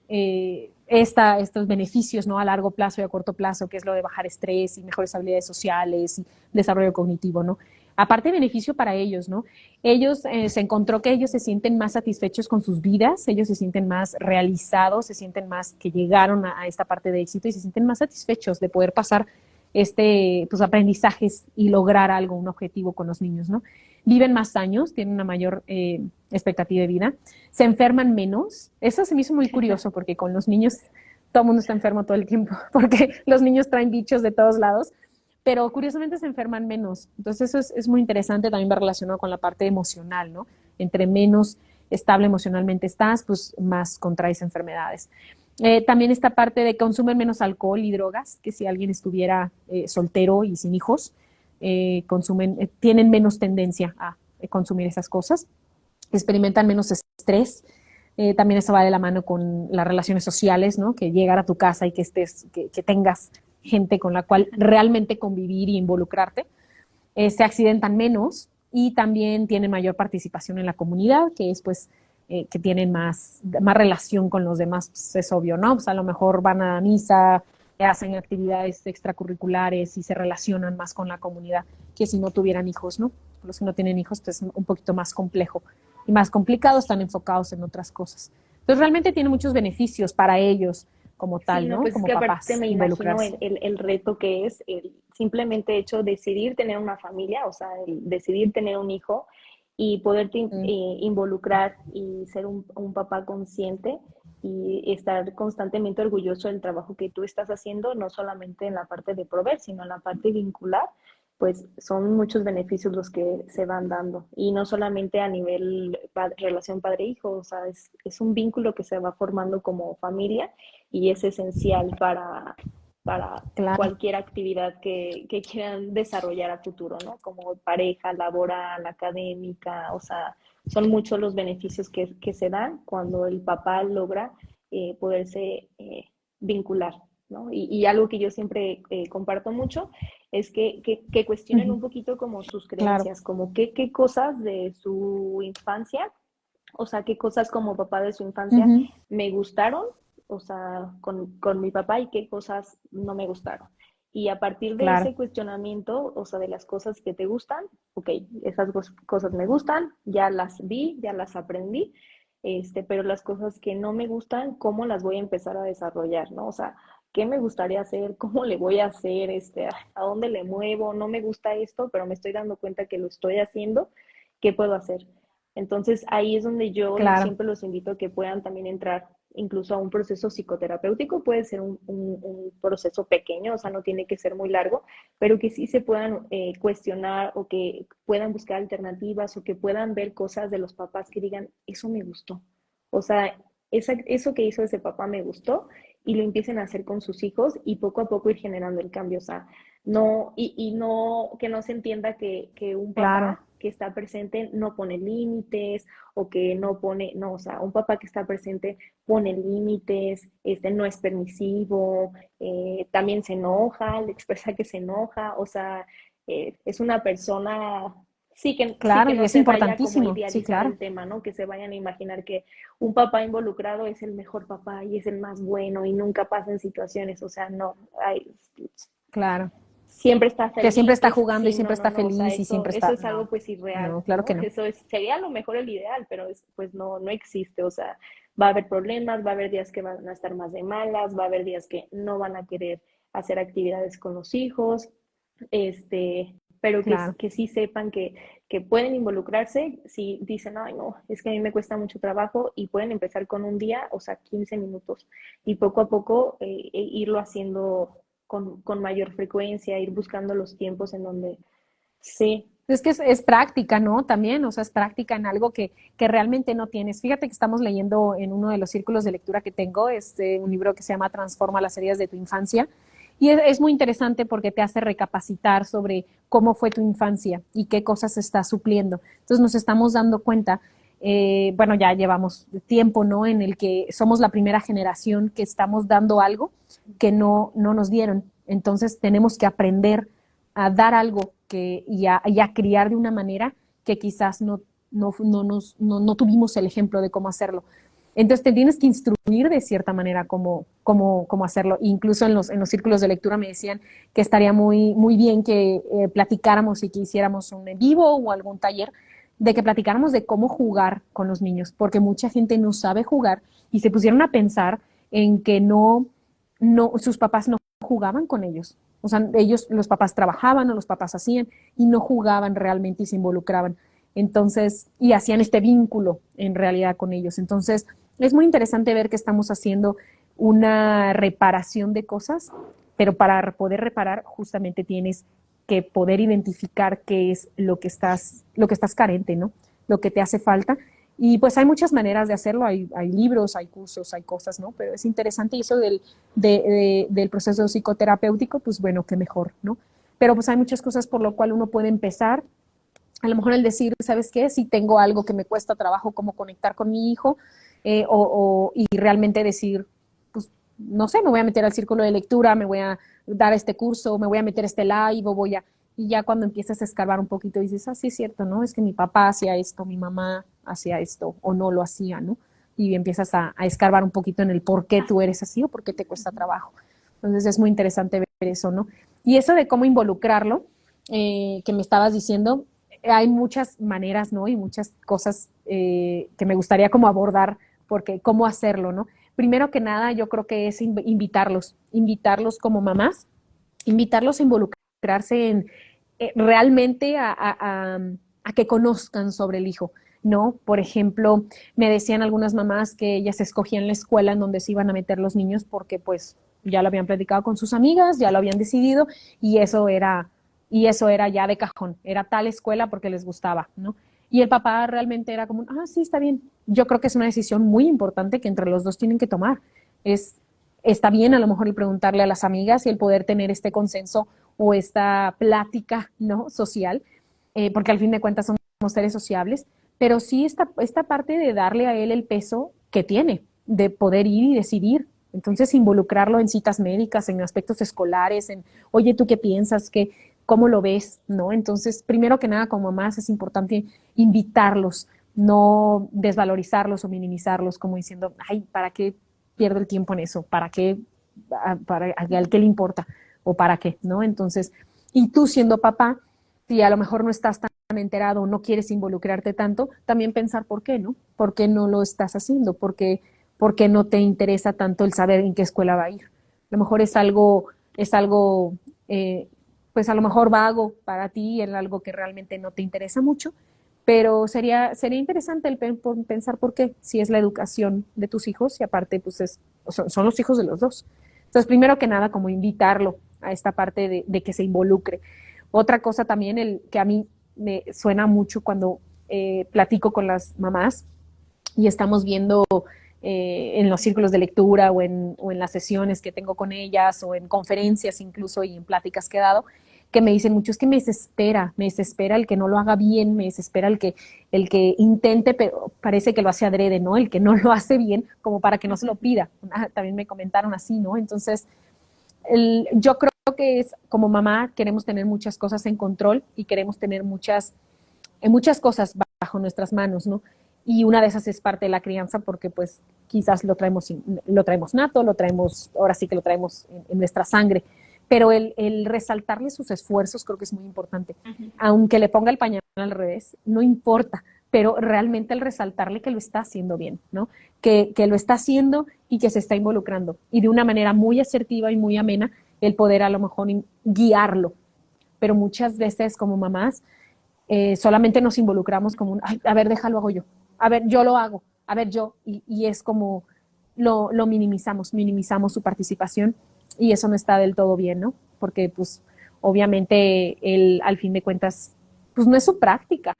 estos beneficios, ¿no? A largo plazo y a corto plazo, que es lo de bajar estrés y mejores habilidades sociales y desarrollo cognitivo, ¿no? Aparte, beneficio para ellos, ¿no? Ellos, se encontró que ellos se sienten más satisfechos con sus vidas, ellos se sienten más realizados, se sienten más que llegaron a esta parte de éxito y se sienten más satisfechos de poder pasar pues, aprendizajes y lograr algo, un objetivo con los niños, ¿no? Viven más años, tienen una mayor expectativa de vida, se enferman menos. Eso se me hizo muy curioso porque con los niños todo el mundo está enfermo todo el tiempo porque los niños traen bichos de todos lados, pero curiosamente se enferman menos. Entonces eso es muy interesante, también va relacionado con la parte emocional, ¿no? Entre menos estable emocionalmente estás, pues más contraes enfermedades. También esta parte de que consumen menos alcohol y drogas, que si alguien estuviera soltero y sin hijos, tienen menos tendencia a consumir esas cosas, experimentan menos estrés. También eso va de la mano con las relaciones sociales, ¿no? Que llegar a tu casa y que tengas gente con la cual realmente convivir y involucrarte. Se accidentan menos y también tienen mayor participación en la comunidad, que es pues que tienen más relación con los demás, pues es obvio, ¿no? Pues a lo mejor van a misa, hacen actividades extracurriculares y se relacionan más con la comunidad que si no tuvieran hijos, ¿no? Los que no tienen hijos, pues un poquito más complejo y más complicado, están enfocados en otras cosas. Entonces realmente tiene muchos beneficios para ellos como Sí, tal, no, ¿no? pues es Como que aparte papás, me imagino involucrarse. el reto que es el simplemente hecho de decidir tener una familia, o sea, el decidir tener un hijo y poderte Mm. involucrar y ser un papá consciente y estar constantemente orgulloso del trabajo que tú estás haciendo, no solamente en la parte de proveer, sino en la parte vincular, pues son muchos beneficios los que se van dando. Y no solamente a nivel relación padre-hijo, o sea, es un vínculo que se va formando como familia y es esencial para Claro. cualquier actividad que quieran desarrollar a futuro, ¿no? Como pareja, laboral, académica, o sea, son muchos los beneficios que se dan cuando el papá logra poderse vincular, ¿no? Y algo que yo siempre comparto mucho es que cuestionen Uh-huh. un poquito como sus Claro. creencias, como qué cosas de su infancia, o sea, qué cosas como papá de su infancia Uh-huh. me gustaron, o sea, con mi papá y qué cosas no me gustaron. Y a partir de Claro. ese cuestionamiento, o sea, de las cosas que te gustan, ok, esas cosas me gustan, ya las vi, ya las aprendí, pero las cosas que no me gustan, ¿cómo las voy a empezar a desarrollar, no? O sea, ¿qué me gustaría hacer? ¿Cómo le voy a hacer? ¿A dónde le muevo? No me gusta esto, pero me estoy dando cuenta que lo estoy haciendo. ¿Qué puedo hacer? Entonces ahí es donde yo Claro. siempre los invito a que puedan también entrar incluso a un proceso psicoterapéutico, puede ser un proceso pequeño, o sea, no tiene que ser muy largo, pero que sí se puedan cuestionar o que puedan buscar alternativas o que puedan ver cosas de los papás que digan, eso me gustó. O sea, eso que hizo ese papá me gustó y lo empiecen a hacer con sus hijos y poco a poco ir generando el cambio. O sea, no, y no, que no se entienda que un Claro. papá que está presente no pone límites o que no pone, no, o sea, un papá que está presente pone límites, no es permisivo, también se enoja, le expresa que se enoja, o sea, es una persona, sí Claro, que y no es se vaya como a importantísimo. Sí, idealizar claro. el tema, ¿no? Que se vayan a imaginar que un papá involucrado es el mejor papá y es el más bueno y nunca pasa en situaciones, o sea, no, hay, Claro. siempre está Que siempre está feliz, jugando y sí, siempre no, no, está no, o sea, feliz y siempre eso está. es algo No, pues irreal, no, claro ¿no? que no. Eso sería a lo mejor el ideal, pero pues no, no existe, o sea, va a haber problemas, va a haber días que van a estar más de malas, va a haber días que no van a querer hacer actividades con los hijos, pero Claro. que sí sepan que pueden involucrarse si dicen, ay, no, es que a mí me cuesta mucho trabajo y pueden empezar con un día, o sea, 15 minutos y poco a poco irlo haciendo con mayor frecuencia, ir buscando los tiempos en donde sí, Es que es práctica, ¿no? También, o sea, es práctica en algo que realmente no tienes. Fíjate que estamos leyendo en uno de los círculos de lectura que tengo, un libro que se llama Transforma las heridas de tu infancia. Y es muy interesante porque te hace recapacitar sobre cómo fue tu infancia y qué cosas estás supliendo. Entonces nos estamos dando cuenta, bueno, ya llevamos tiempo, ¿no? En el que somos la primera generación que estamos dando algo que no nos dieron. Entonces tenemos que aprender a dar algo y a criar de una manera que quizás no tuvimos el ejemplo de cómo hacerlo. Entonces te tienes que instruir de cierta manera cómo hacerlo. Incluso en los círculos de lectura me decían que estaría muy bien que platicáramos y que hiciéramos un en vivo o algún taller de que platicáramos de cómo jugar con los niños, porque mucha gente no sabe jugar y se pusieron a pensar en que sus papás no jugaban con ellos. O sea, los papás trabajaban o los papás hacían y no jugaban realmente y se involucraban. Entonces, y hacían este vínculo en realidad con ellos. Entonces, es muy interesante ver que estamos haciendo una reparación de cosas, pero para poder reparar justamente tienes que poder identificar qué es lo que estás carente, ¿no? Lo que te hace falta. Y pues hay muchas maneras de hacerlo, hay libros, hay cursos, hay cosas, ¿no? Pero es interesante y eso del proceso psicoterapéutico, pues bueno, qué mejor, ¿no? Pero pues hay muchas cosas por lo cual uno puede empezar. A lo mejor el decir, ¿sabes qué? Si tengo algo que me cuesta trabajo, como conectar con mi hijo, y realmente decir, pues, no sé, me voy a meter al círculo de lectura, me voy a dar este curso, me voy a meter este live, y ya cuando empiezas a escarbar un poquito dices, sí es cierto, ¿no? Es que mi papá hacía esto, mi mamá hacía esto, o no lo hacía, ¿no? Y empiezas a escarbar un poquito en el por qué tú eres así o por qué te cuesta trabajo. Entonces es muy interesante ver eso, ¿no? Y eso de cómo involucrarlo, que me estabas diciendo, hay muchas maneras, ¿no? Y muchas cosas que me gustaría como abordar, porque cómo hacerlo, ¿no? Primero que nada, yo creo que es invitarlos como mamás, invitarlos a involucrarse en realmente a que conozcan sobre el hijo, ¿no? Por ejemplo, me decían algunas mamás que ellas escogían la escuela en donde se iban a meter los niños porque pues ya lo habían platicado con sus amigas, ya lo habían decidido y eso era ya de cajón, era tal escuela porque les gustaba, ¿no? Y el papá realmente era como, sí, está bien. Yo creo que es una decisión muy importante que entre los dos tienen que tomar. Está bien a lo mejor el preguntarle a las amigas y el poder tener este consenso o esta plática, ¿no? Social, porque al fin de cuentas somos seres sociables, pero sí esta parte de darle a él el peso que tiene, de poder ir y decidir. Entonces, involucrarlo en citas médicas, en aspectos escolares, oye, ¿tú qué piensas? ¿Cómo lo ves? ¿No? Entonces, primero que nada, como mamás, es importante invitarlos, no desvalorizarlos o minimizarlos, como diciendo, ¿para qué pierdo el tiempo en eso? ¿Al qué le importa? ¿O para qué? ¿No? Entonces, y tú siendo papá, si a lo mejor no estás tan enterado o no quieres involucrarte tanto, también pensar por qué, ¿no? ¿Por qué no lo estás haciendo? ¿Por qué no te interesa tanto el saber en qué escuela va a ir? A lo mejor es algo pues a lo mejor vago para ti, es algo que realmente no te interesa mucho, pero sería interesante pensar por qué, si es la educación de tus hijos y aparte pues son los hijos de los dos. Entonces, primero que nada, como invitarlo a esta parte de que se involucre. Otra cosa también, que a mí me suena mucho cuando platico con las mamás y estamos viendo en los círculos de lectura o en las sesiones que tengo con ellas o en conferencias incluso y en pláticas que he dado, que me dicen mucho, es que me desespera el que no lo haga bien, me desespera el que intente, pero parece que lo hace adrede, ¿no? El que no lo hace bien, como para que no se lo pida. También me comentaron así, ¿no? Entonces, yo creo que como mamá queremos tener muchas cosas en control y queremos tener muchas cosas bajo nuestras manos, ¿no? Y una de esas es parte de la crianza porque pues quizás lo traemos nato, ahora sí que lo traemos en nuestra sangre, pero el resaltarle sus esfuerzos creo que es muy importante. Uh-huh. Aunque le ponga el pañal al revés, no importa, pero realmente el resaltarle que lo está haciendo bien, ¿no? Que lo está haciendo y que se está involucrando. Y de una manera muy asertiva y muy amena, el poder a lo mejor guiarlo. Pero muchas veces como mamás, solamente nos involucramos como a ver, déjalo, hago yo. A ver, yo lo hago. A ver, yo. Y es como lo minimizamos su participación y eso no está del todo bien, ¿no? Porque, pues, obviamente, él, al fin de cuentas, pues no es su práctica.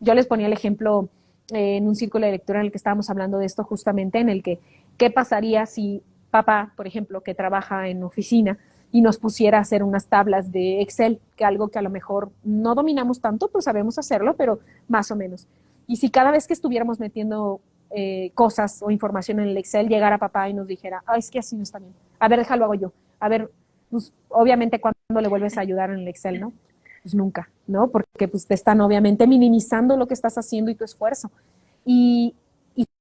Yo les ponía el ejemplo en un círculo de lectura en el que estábamos hablando de esto justamente, en el que, ¿qué pasaría si papá, por ejemplo, que trabaja en oficina, y nos pusiera a hacer unas tablas de Excel, que algo que a lo mejor no dominamos tanto, pues sabemos hacerlo, pero más o menos. Y si cada vez que estuviéramos metiendo cosas o información en el Excel, llegara papá y nos dijera, es que así no está bien. A ver, déjalo, hago yo. A ver, pues obviamente cuando le vuelves a ayudar en el Excel, ¿no? Pues nunca, ¿no? Porque pues te están obviamente minimizando lo que estás haciendo y tu esfuerzo. Y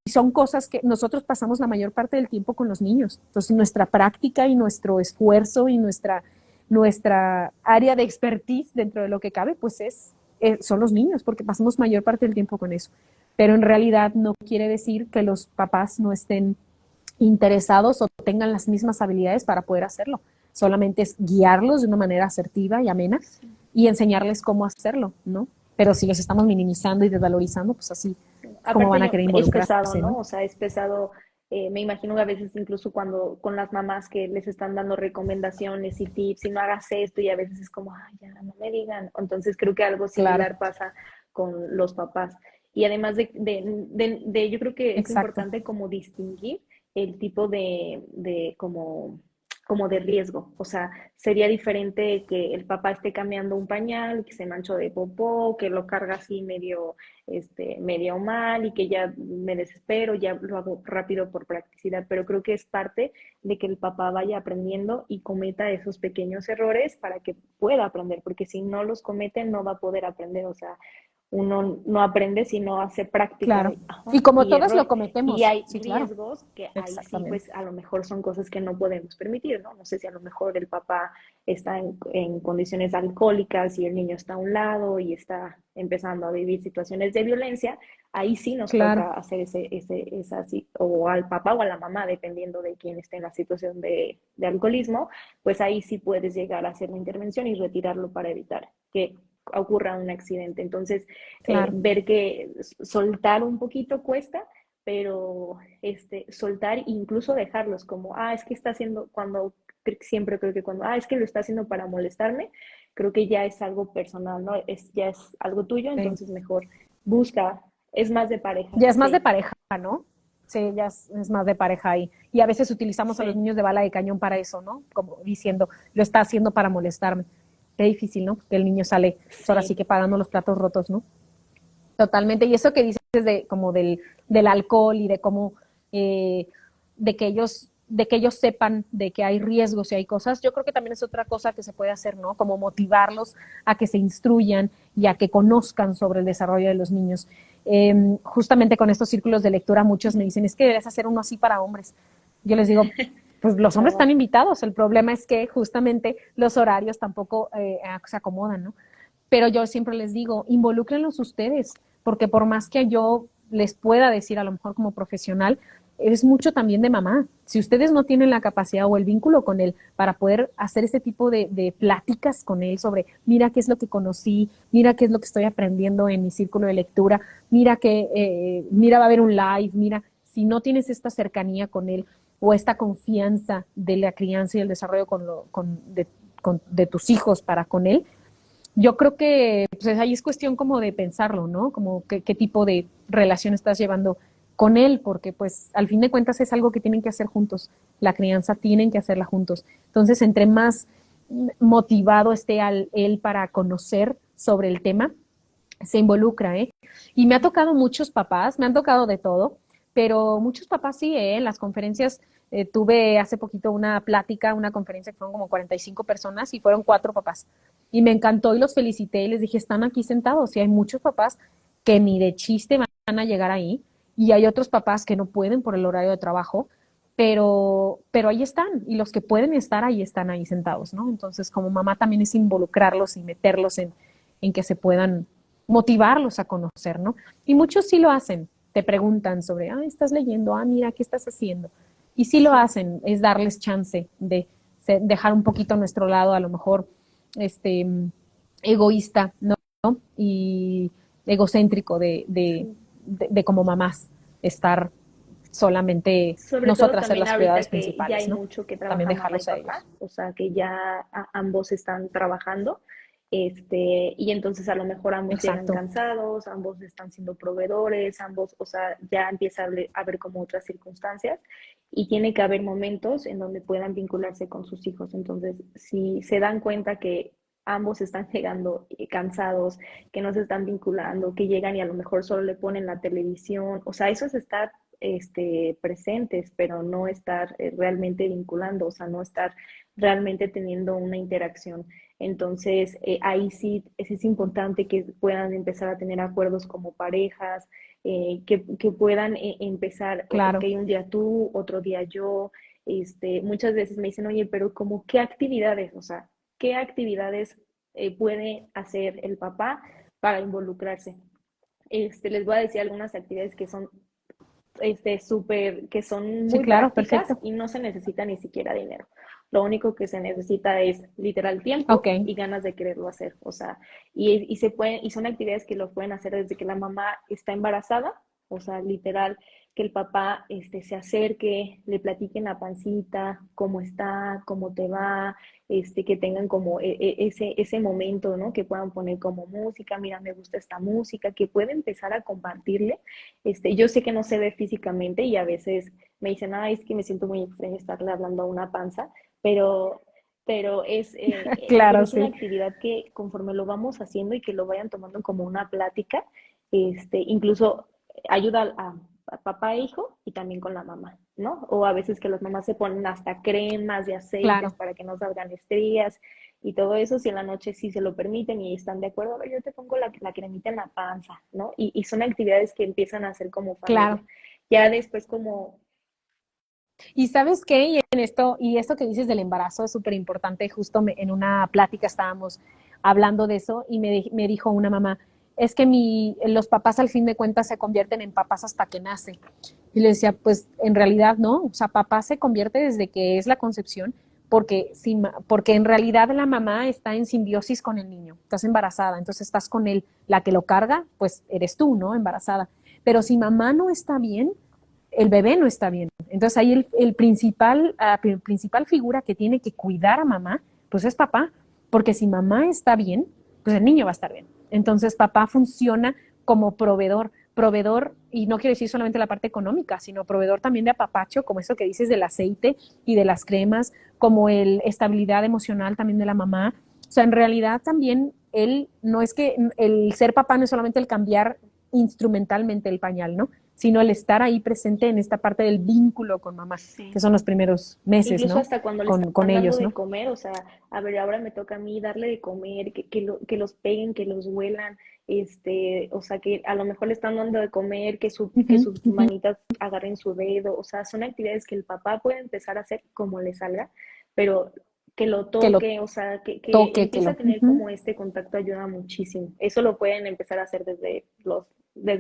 son cosas que nosotros pasamos la mayor parte del tiempo con los niños. Entonces, nuestra práctica y nuestro esfuerzo y nuestra área de expertise dentro de lo que cabe, pues son los niños, porque pasamos mayor parte del tiempo con eso. Pero en realidad no quiere decir que los papás no estén interesados o tengan las mismas habilidades para poder hacerlo. Solamente es guiarlos de una manera asertiva y amena y enseñarles cómo hacerlo, ¿no? Pero si los estamos minimizando y desvalorizando, pues así es como van a querer Es pesado, involucrarse, ¿no? ¿no? O sea, es pesado. Me imagino que a veces incluso cuando con las mamás que les están dando recomendaciones y tips, y no hagas esto, y a veces es como, ay, ya no me digan. Entonces creo que algo Claro, similar pasa con los papás. Y además yo creo que es exacto. importante como distinguir el tipo de como de riesgo. O sea, sería diferente que el papá esté cambiando un pañal, que se manchó de popó, que lo carga así medio mal y que ya me desespero, ya lo hago rápido por practicidad, pero creo que es parte de que el papá vaya aprendiendo y cometa esos pequeños errores para que pueda aprender, porque si no los comete no va a poder aprender. O sea, uno no aprende si no hace práctica Claro. de, Y como y todas lo error. Y cometemos, hay sí, claro, riesgos que ahí sí, exactamente. pues a lo mejor son cosas que no podemos permitir, ¿no? No sé si a lo mejor el papá está en condiciones alcohólicas y el niño está a un lado y está empezando a vivir situaciones de violencia, ahí sí nos Claro, toca hacer o al papá o a la mamá, dependiendo de quién esté en la situación de alcoholismo, pues ahí sí puedes llegar a hacer la intervención y retirarlo para evitar que ocurra un accidente. Entonces, claro. ver que soltar un poquito cuesta, pero soltar e incluso dejarlos como, es que está haciendo, siempre creo que es que lo está haciendo para molestarme, creo que ya es algo personal, ¿no? Ya es algo tuyo, Sí. entonces mejor busca, es más de pareja, Ya es más de sí, pareja, ¿no? Sí, ya es más de pareja ahí. Y a veces utilizamos a los sí, niños de bala de cañón para eso, ¿no? Como diciendo, lo está haciendo para molestarme. Qué difícil, ¿no? Que el niño sale, pues ahora sí sí. que pagando los platos rotos, ¿no? Totalmente. Y eso que dices como del alcohol y de cómo, eh, de que ellos sepan de que hay riesgos y hay cosas, yo creo que también es otra cosa que se puede hacer, ¿no? Como motivarlos a que se instruyan y a que conozcan sobre el desarrollo de los niños. Justamente con estos círculos de lectura, muchos me dicen, es que deberías hacer uno así para hombres. Yo les digo, pues los hombres están Claro. invitados, el problema es que justamente los horarios tampoco se acomodan, ¿no? Pero yo siempre les digo, involúcrenlos ustedes, porque por más que yo les pueda decir, a lo mejor como profesional, es mucho también de mamá. Si ustedes no tienen la capacidad o el vínculo con él para poder hacer ese tipo de pláticas con él sobre, mira qué es lo que conocí, mira qué es lo que estoy aprendiendo en mi círculo de lectura, mira va a haber un live, mira, si no tienes esta cercanía con él o esta confianza de la crianza y el desarrollo de tus hijos para con él, yo creo que pues, ahí es cuestión como de pensarlo, ¿no? Como qué tipo de relación estás llevando con él, porque pues al fin de cuentas es algo que tienen que hacer juntos. La crianza tienen que hacerla juntos. Entonces, entre más motivado esté él para conocer sobre el tema, se involucra, ¿eh? Y me ha tocado muchos papás, me han tocado de todo, pero muchos papás sí, ¿eh? En las conferencias tuve hace poquito una plática, una conferencia que fueron como 45 personas y fueron 4 papás. Y me encantó y los felicité y les dije, están aquí sentados. Y hay muchos papás que ni de chiste van a llegar ahí y hay otros papás que no pueden por el horario de trabajo, pero ahí están y los que pueden estar ahí están ahí sentados, ¿no? Entonces, como mamá también es involucrarlos y meterlos en que se puedan motivarlos a conocer, ¿no? Y muchos sí lo hacen, te preguntan sobre, estás leyendo, mira, ¿qué estás haciendo? Y sí lo Sí. hacen, es darles chance de dejar un poquito a nuestro lado, a lo mejor, este, egoísta, ¿no? Y egocéntrico Sí. de como mamás, estar solamente Sobre todo nosotras ser también las ahorita prioridades que ya principales, hay ¿no? mucho que También trabaja mamá y dejarlos a papá, ellos. o sea que ya ambos están trabajando, y entonces a lo mejor ambos llegan Exacto. cansados, ambos están siendo proveedores, ambos, o sea, ya empieza a haber como otras circunstancias y tiene que haber momentos en donde puedan vincularse con sus hijos. Entonces, si se dan cuenta que ambos están llegando cansados, que no se están vinculando, que llegan y a lo mejor solo le ponen la televisión, o sea, eso es estar presentes, pero no estar realmente vinculando, o sea, no estar realmente teniendo una interacción. Entonces, ahí sí es importante que puedan empezar a tener acuerdos como parejas, que puedan empezar, ok, Claro. un día tú, otro día yo. Muchas veces me dicen, oye, pero como qué actividades, o sea, qué actividades puede hacer el papá para involucrarse. Les voy a decir algunas actividades que son que son Sí, muy claro, prácticas perfecto. y no se necesita ni siquiera dinero. Lo único que se necesita es literal Ok, tiempo y ganas de quererlo hacer. O sea, y son actividades que lo pueden hacer desde que la mamá está embarazada, o sea, literal, que el papá se acerque, le platiquen la pancita, cómo está, cómo te va, que tengan como ese momento, ¿no? Que puedan poner como música, mira, me gusta esta música, que pueda empezar a compartirle. Yo sé que no se ve físicamente y a veces me dicen, ay, es que me siento muy extraño estarle hablando a una panza, pero, pero claro, es una sí. actividad que conforme lo vamos haciendo y que lo vayan tomando como una plática, incluso ayuda a papá e hijo y también con la mamá, ¿no? O a veces que las mamás se ponen hasta cremas y aceites Claro, para que no salgan estrías y todo eso, si en la noche sí se lo permiten y están de acuerdo, a ver, yo te pongo la cremita en la panza, ¿no? Y son actividades que empiezan a hacer como familia. claro. Ya después como... Y sabes qué, y en esto, y esto que dices del embarazo es súper importante, justo en una plática estábamos hablando de eso y me dijo una mamá, es que los papás al fin de cuentas se convierten en papás hasta que nace. Y le decía, pues en realidad no, o sea, papá se convierte desde que es la concepción, porque, porque en realidad la mamá está en simbiosis con el niño, estás embarazada, entonces estás con él, la que lo carga, pues eres tú, ¿no? Embarazada. Pero si mamá no está bien, el bebé no está bien. Entonces ahí principal figura que tiene que cuidar a mamá, pues es papá, porque si mamá está bien, pues el niño va a estar bien. Entonces papá funciona como proveedor, y no quiero decir solamente la parte económica, sino proveedor también de apapacho, como eso que dices del aceite y de las cremas, como el estabilidad emocional también de la mamá. O sea, en realidad también él, no es que el ser papá no es solamente el cambiar instrumentalmente el pañal, ¿no? Sino el estar ahí presente en esta parte del vínculo con mamá, que Sí. son los primeros meses, Incluso ¿no? hasta cuando le Con están dando ellos, de ¿no? comer, o sea, a ver, ahora me toca a mí darle de comer, que los peguen, que los huelan, o sea, que a lo mejor le están dando de comer, Uh que -huh, sus uh -huh. manitas agarren su dedo, o sea, son actividades que el papá puede empezar a hacer como le salga, pero que lo Que lo toque, o sea, que toque, que empiece lo... a Uh tener -huh. como este contacto ayuda muchísimo. Eso lo pueden empezar a hacer desde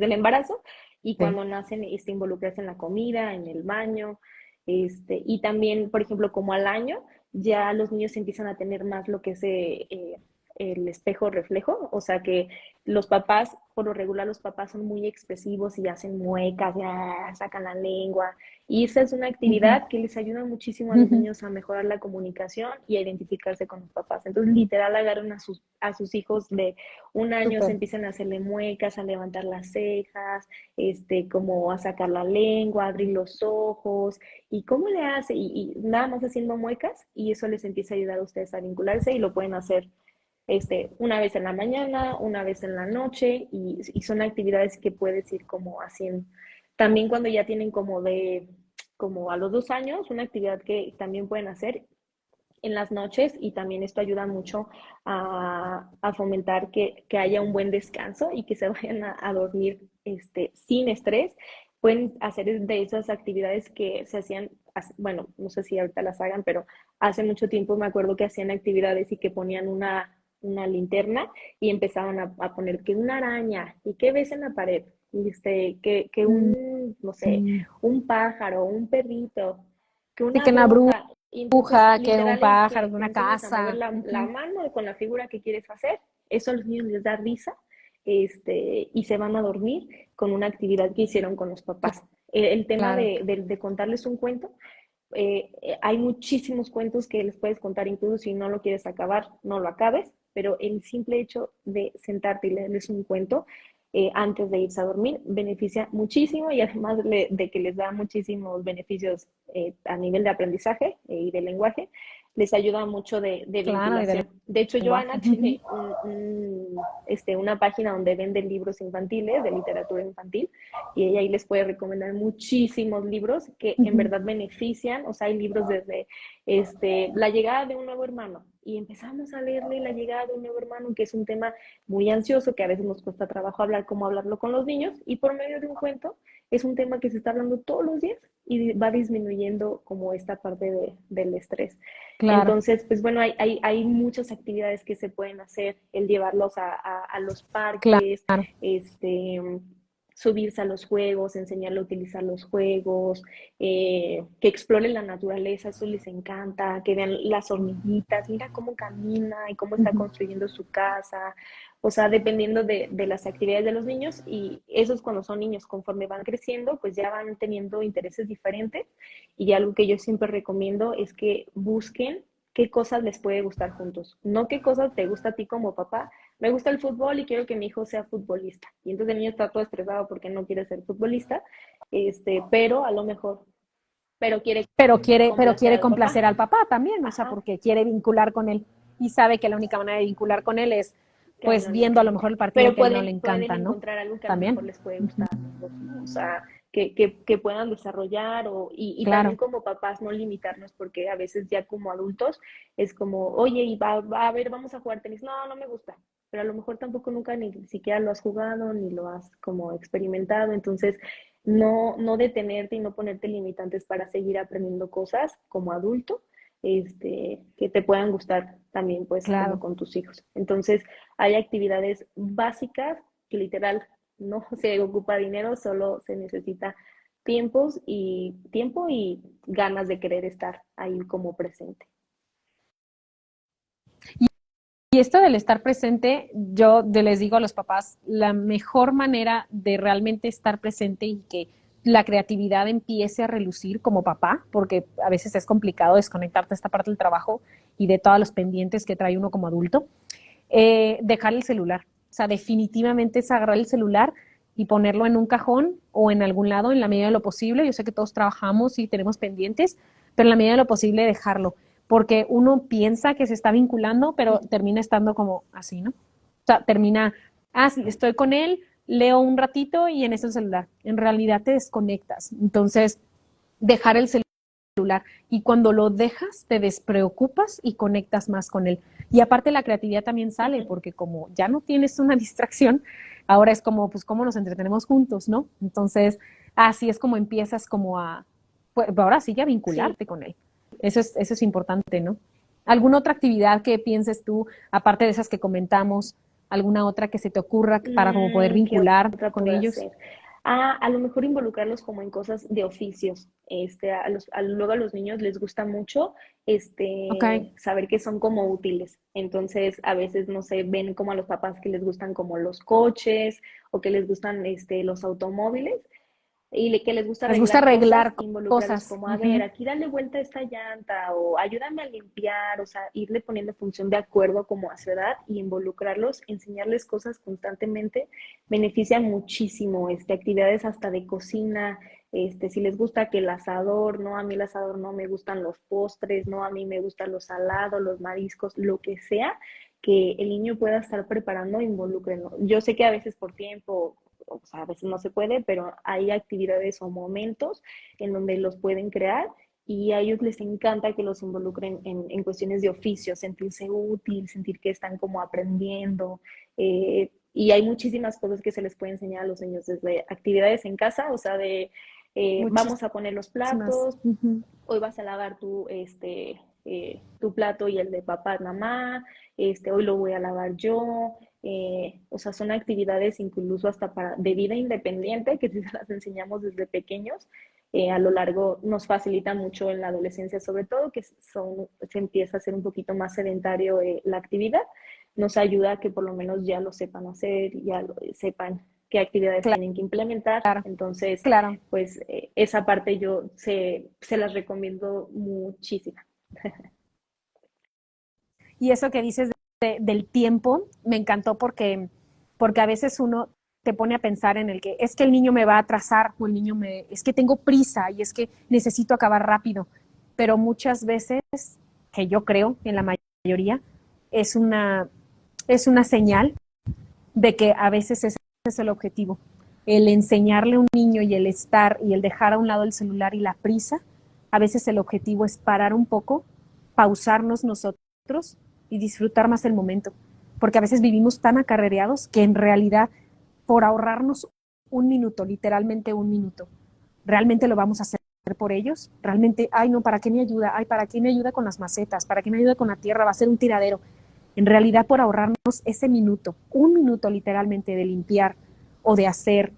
el embarazo y Sí. cuando nacen, involucrarse en la comida, en el baño. Y también, por ejemplo, como al año, ya los niños empiezan a tener más lo que es el espejo reflejo, o sea que los papás, por lo regular los papás son muy expresivos y hacen muecas, ya sacan la lengua, y esa es una Uh -huh. actividad que les ayuda muchísimo a Uh los -huh. niños a mejorar la comunicación y a identificarse con los papás. Entonces, literal, agarran a sus hijos de un año, se Súper. empiezan a hacerle muecas, a levantar las cejas, como a sacar la lengua, a abrir los ojos, ¿y cómo le hace? Y nada más haciendo muecas y eso les empieza a ayudar a ustedes a vincularse y lo pueden hacer una vez en la mañana, una vez en la noche y son actividades que puedes ir como haciendo. También cuando ya tienen como a los 2 años, una actividad que también pueden hacer en las noches y también esto ayuda mucho a fomentar que haya un buen descanso y que se vayan a dormir sin estrés. Pueden hacer de esas actividades que se hacían, bueno, no sé si ahorita las hagan, pero hace mucho tiempo me acuerdo que hacían actividades y que ponían una linterna y empezaban a poner que una araña y que ves en la pared, y que Mm, un, no sé, mm. un pájaro, un perrito, que Sí, una que una bruja, y entonces, bruja, que un literal, pájaro, que que te una enseñes a mover casa. Uh la -huh. mano con la figura que quieres hacer. Eso a los niños les da risa, y se van a dormir con una actividad que hicieron con los papás. El tema Claro. de contarles un cuento, hay muchísimos cuentos que les puedes contar, incluso si no lo quieres acabar, no lo acabes, pero el simple hecho de sentarte y leerles un cuento antes de irse a dormir beneficia muchísimo y además de que les da muchísimos beneficios a nivel de aprendizaje y de lenguaje, les ayuda mucho de Claro, y del vinculación. De hecho, lenguaje. Joana Uh -huh. tiene una página donde vende libros infantiles, de literatura infantil, y ella ahí les puede recomendar muchísimos libros que Uh en -huh. verdad benefician, o sea, hay libros desde la llegada de un nuevo hermano y empezamos a leerle la llegada de un nuevo hermano, que es un tema muy ansioso, que a veces nos cuesta trabajo hablar, cómo hablarlo con los niños, y por medio de un cuento es un tema que se está hablando todos los días y va disminuyendo como esta parte del estrés. Claro, Entonces, pues bueno, hay muchas actividades que se pueden hacer, el llevarlos a los parques, claro. este, subirse a los juegos, enseñarle a utilizar los juegos, que exploren la naturaleza, eso les encanta, que vean las hormiguitas, mira cómo camina y cómo está Ujú. construyendo su casa, o sea, dependiendo de las actividades de los niños, y esos cuando son niños, conforme van creciendo, pues ya van teniendo intereses diferentes, y algo que yo siempre recomiendo es que busquen qué cosas les puede gustar juntos, no qué cosas te gusta a ti como papá. Me gusta el fútbol y quiero que mi hijo sea futbolista. Y entonces el niño está todo estresado porque no quiere ser futbolista, pero a lo mejor, pero quiere Pero complacer quiere al complacer papá. al papá también, o sea, Ajá, porque quiere vincular con él y sabe que la única manera de vincular con él es, que a él pues, no le viendo a lo encante. mejor el partido Pero que a él no le pueden encanta, ¿no? encontrar algo que a lo mejor También. les puede Ujú. gustar a los dos, ¿no? O sea, que puedan desarrollar y también Claro. como papás no limitarnos porque a veces ya como adultos es como, oye, y va a ver, vamos a jugar tenis. No, no me gusta. Pero a lo mejor tampoco nunca ni siquiera lo has jugado ni lo has como experimentado. Entonces, no detenerte y no ponerte limitantes para seguir aprendiendo cosas como adulto, que te puedan gustar también pues como Claro. con tus hijos. Entonces, hay actividades básicas que literal no se ocupa dinero, solo se necesita tiempo y ganas de querer estar ahí como presente. Y esto del estar presente, yo les digo a los papás, la mejor manera de realmente estar presente y que la creatividad empiece a relucir como papá, porque a veces es complicado desconectarte de esta parte del trabajo y de todos los pendientes que trae uno como adulto, dejar el celular. O sea, definitivamente es agarrar el celular y ponerlo en un cajón o en algún lado en la medida de lo posible. Yo sé que todos trabajamos y tenemos pendientes, pero en la medida de lo posible dejarlo, porque uno piensa que se está vinculando, pero termina estando como así, ¿no? O sea, termina, sí, estoy con él, leo un ratito y en eso el celular. En realidad te desconectas. Entonces, dejar el celular. Y cuando lo dejas, te despreocupas y conectas más con él. Y aparte la creatividad también sale, porque como ya no tienes una distracción, ahora es como, pues, cómo nos entretenemos juntos, ¿no? Entonces, así es como empiezas como pues, ahora sí, a Sí. vincularte con él. Eso es importante, ¿no? ¿Alguna otra actividad que pienses tú, aparte de esas que comentamos, alguna otra que se te ocurra para como poder ¿Qué vincular otra con podrá ellos? ser? A lo mejor involucrarlos como en cosas de oficios. Luego a los niños les gusta mucho Ok, saber que son como útiles. Entonces, a veces, no sé, ven como a los papás que les gustan como los coches o que les gustan los automóviles que les gusta les gusta arreglar cosas, arreglar involucrarlos cosas. como, a ver, Ujú. aquí dale vuelta a esta llanta o ayúdame a limpiar, o sea, irle poniendo función de acuerdo como a su edad y involucrarlos, enseñarles cosas constantemente, beneficia muchísimo, actividades hasta de cocina, si les gusta que el asador, no, a mí el asador no me gustan los postres, no, a mí me gustan los salados, los mariscos, lo que sea, que el niño pueda estar preparando, involúcrenlo. Yo sé que a veces por tiempo o sea, a veces no se puede, pero hay actividades o momentos en donde los pueden crear y a ellos les encanta que los involucren en cuestiones de oficio, sentirse útil, sentir que están como aprendiendo. Y hay muchísimas cosas que se les puede enseñar a los niños, desde actividades en casa, o sea, vamos a poner los Muchísimas. platos, Ujú. hoy vas a lavar tu plato y el de papá, mamá, hoy lo voy a lavar yo. O sea, son actividades incluso hasta de vida independiente que si las enseñamos desde pequeños, a lo largo nos facilita mucho en la adolescencia, sobre todo que se empieza a hacer un poquito más sedentario la actividad, nos ayuda a que por lo menos ya lo sepan hacer, sepan qué actividades tienen que implementar. Claro, Entonces, claro. pues esa parte se las recomiendo muchísimo. Y eso que dices del tiempo, me encantó porque a veces uno te pone a pensar en el que es que el niño me va a atrasar o es que tengo prisa y es que necesito acabar rápido. Pero muchas veces, que yo creo en la mayoría, es una, es una señal de que a veces ese es el objetivo. El enseñarle a un niño y el estar y el dejar a un lado el celular y la prisa, a veces el objetivo es parar un poco, pausarnos nosotros y disfrutar más el momento, porque a veces vivimos tan acarreados que en realidad por ahorrarnos un minuto, literalmente un minuto, realmente lo vamos a hacer por ellos, realmente, ay no, ¿para qué me ayuda? Ay, ¿para qué me ayuda con las macetas? ¿Para qué me ayuda con la tierra? Va a ser un tiradero. En realidad por ahorrarnos ese minuto, un minuto literalmente de limpiar o de hacer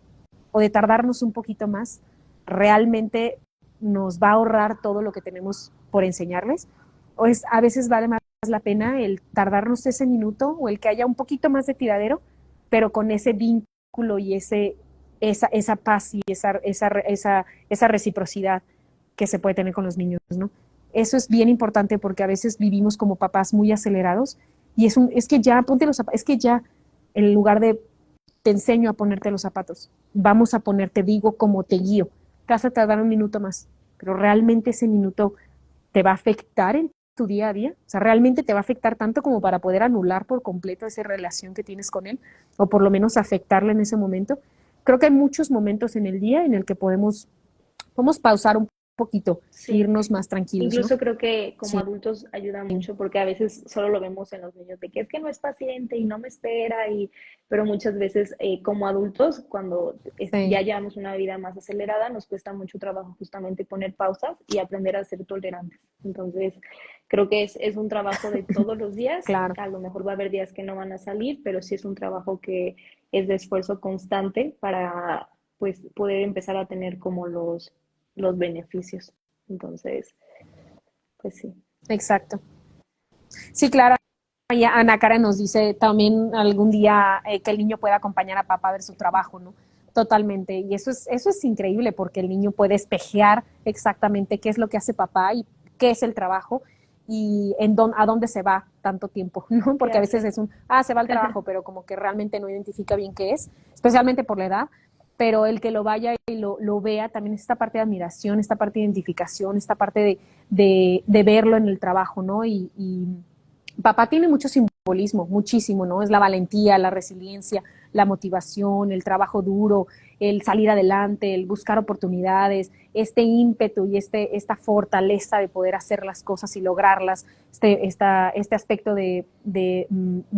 o de tardarnos un poquito más, realmente nos va a ahorrar todo lo que tenemos por enseñarles. O es, a veces vale más la pena el tardarnos ese minuto o el que haya un poquito más de tiradero, pero con ese vínculo y esa paz y esa reciprocidad que se puede tener con los niños, ¿no? Eso es bien importante porque a veces vivimos como papás muy acelerados y es que ya, ponte los zapatos, es que ya, en lugar de te enseño a ponerte los zapatos, vamos a ponerte, digo, como te guío, te vas a tardar un minuto más, pero realmente ese minuto te va a afectar en tu día a día, o sea, realmente te va a afectar tanto como para poder anular por completo esa relación que tienes con él, o por lo menos afectarle en ese momento. Creo que hay muchos momentos en el día en el que podemos pausar un poquito, Sí. irnos más tranquilos, ¿no? Incluso creo que como Sí, adultos ayuda mucho porque a veces solo lo vemos en los niños de que es que no es paciente y no me espera pero muchas veces como adultos cuando sí, ya llevamos una vida más acelerada nos cuesta mucho trabajo justamente poner pausas y aprender a ser tolerantes. Entonces creo que es un trabajo de todos los días, claro. a lo mejor va a haber días que no van a salir, pero sí es un trabajo que es de esfuerzo constante para pues poder empezar a tener como los beneficios. Entonces, pues sí. Exacto. Sí, claro. Y Ana Karen nos dice también algún día que el niño pueda acompañar a papá a ver su trabajo, ¿no? Totalmente. Y eso es increíble porque el niño puede espejear exactamente qué es lo que hace papá y qué es el trabajo y a dónde se va tanto tiempo, ¿no? ¿Qué Porque a veces hace? es se va al trabajo, pero como que realmente no identifica bien qué es, especialmente por la edad. Pero el que lo vaya y lo vea también es esta parte de admiración, esta parte de identificación, esta parte de verlo en el trabajo, ¿no? Y papá tiene mucho simbolismo, muchísimo, ¿no? Es la valentía, la resiliencia, la motivación, el trabajo duro, el salir adelante, el buscar oportunidades, este ímpetu y esta fortaleza de poder hacer las cosas y lograrlas, este aspecto de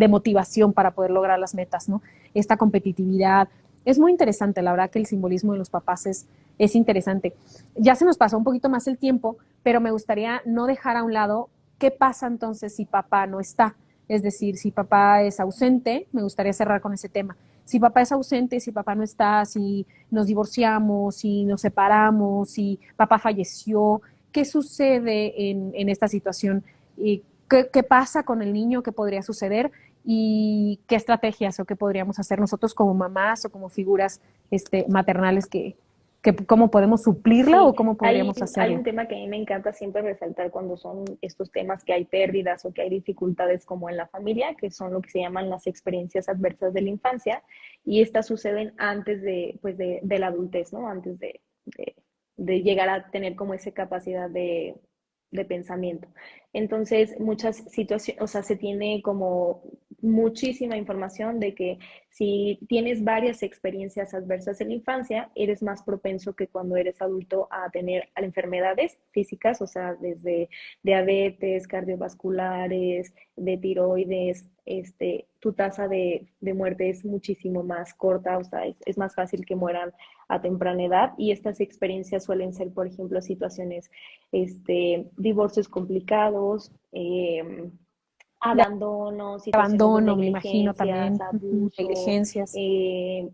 motivación para poder lograr las metas, ¿no? Esta competitividad. Es muy interesante, la verdad que el simbolismo de los papás es interesante. Ya se nos pasó un poquito más el tiempo, pero me gustaría no dejar a un lado qué pasa entonces si papá no está. Es decir, si papá es ausente, me gustaría cerrar con ese tema. Si papá es ausente, si papá no está, si nos divorciamos, si nos separamos, si papá falleció, ¿qué sucede en esta situación? ¿Y qué pasa con el niño? ¿Qué podría suceder? ¿Y qué estrategias o qué podríamos hacer nosotros como mamás o como figuras maternales que cómo podemos suplirla Sí, o cómo podríamos hay hacerlo? un tema que a mí me encanta siempre resaltar cuando son estos temas que hay pérdidas o que hay dificultades como en la familia, que son lo que se llaman las experiencias adversas de la infancia, y estas suceden antes pues de la adultez, ¿no? Antes de, de llegar a tener como esa capacidad de pensamiento. Entonces, muchas situaciones, o sea, se tiene como muchísima información de que si tienes varias experiencias adversas en la infancia, eres más propenso que cuando eres adulto a tener enfermedades físicas, o sea, desde diabetes, cardiovasculares, de tiroides, tu tasa de muerte es muchísimo más corta, o sea, es más fácil que mueran a temprana edad y estas experiencias suelen ser, por ejemplo, situaciones, divorcios complicados, De abandono, situaciones de abandono, me imagino negligencias, también, abuso, negligencias. eh,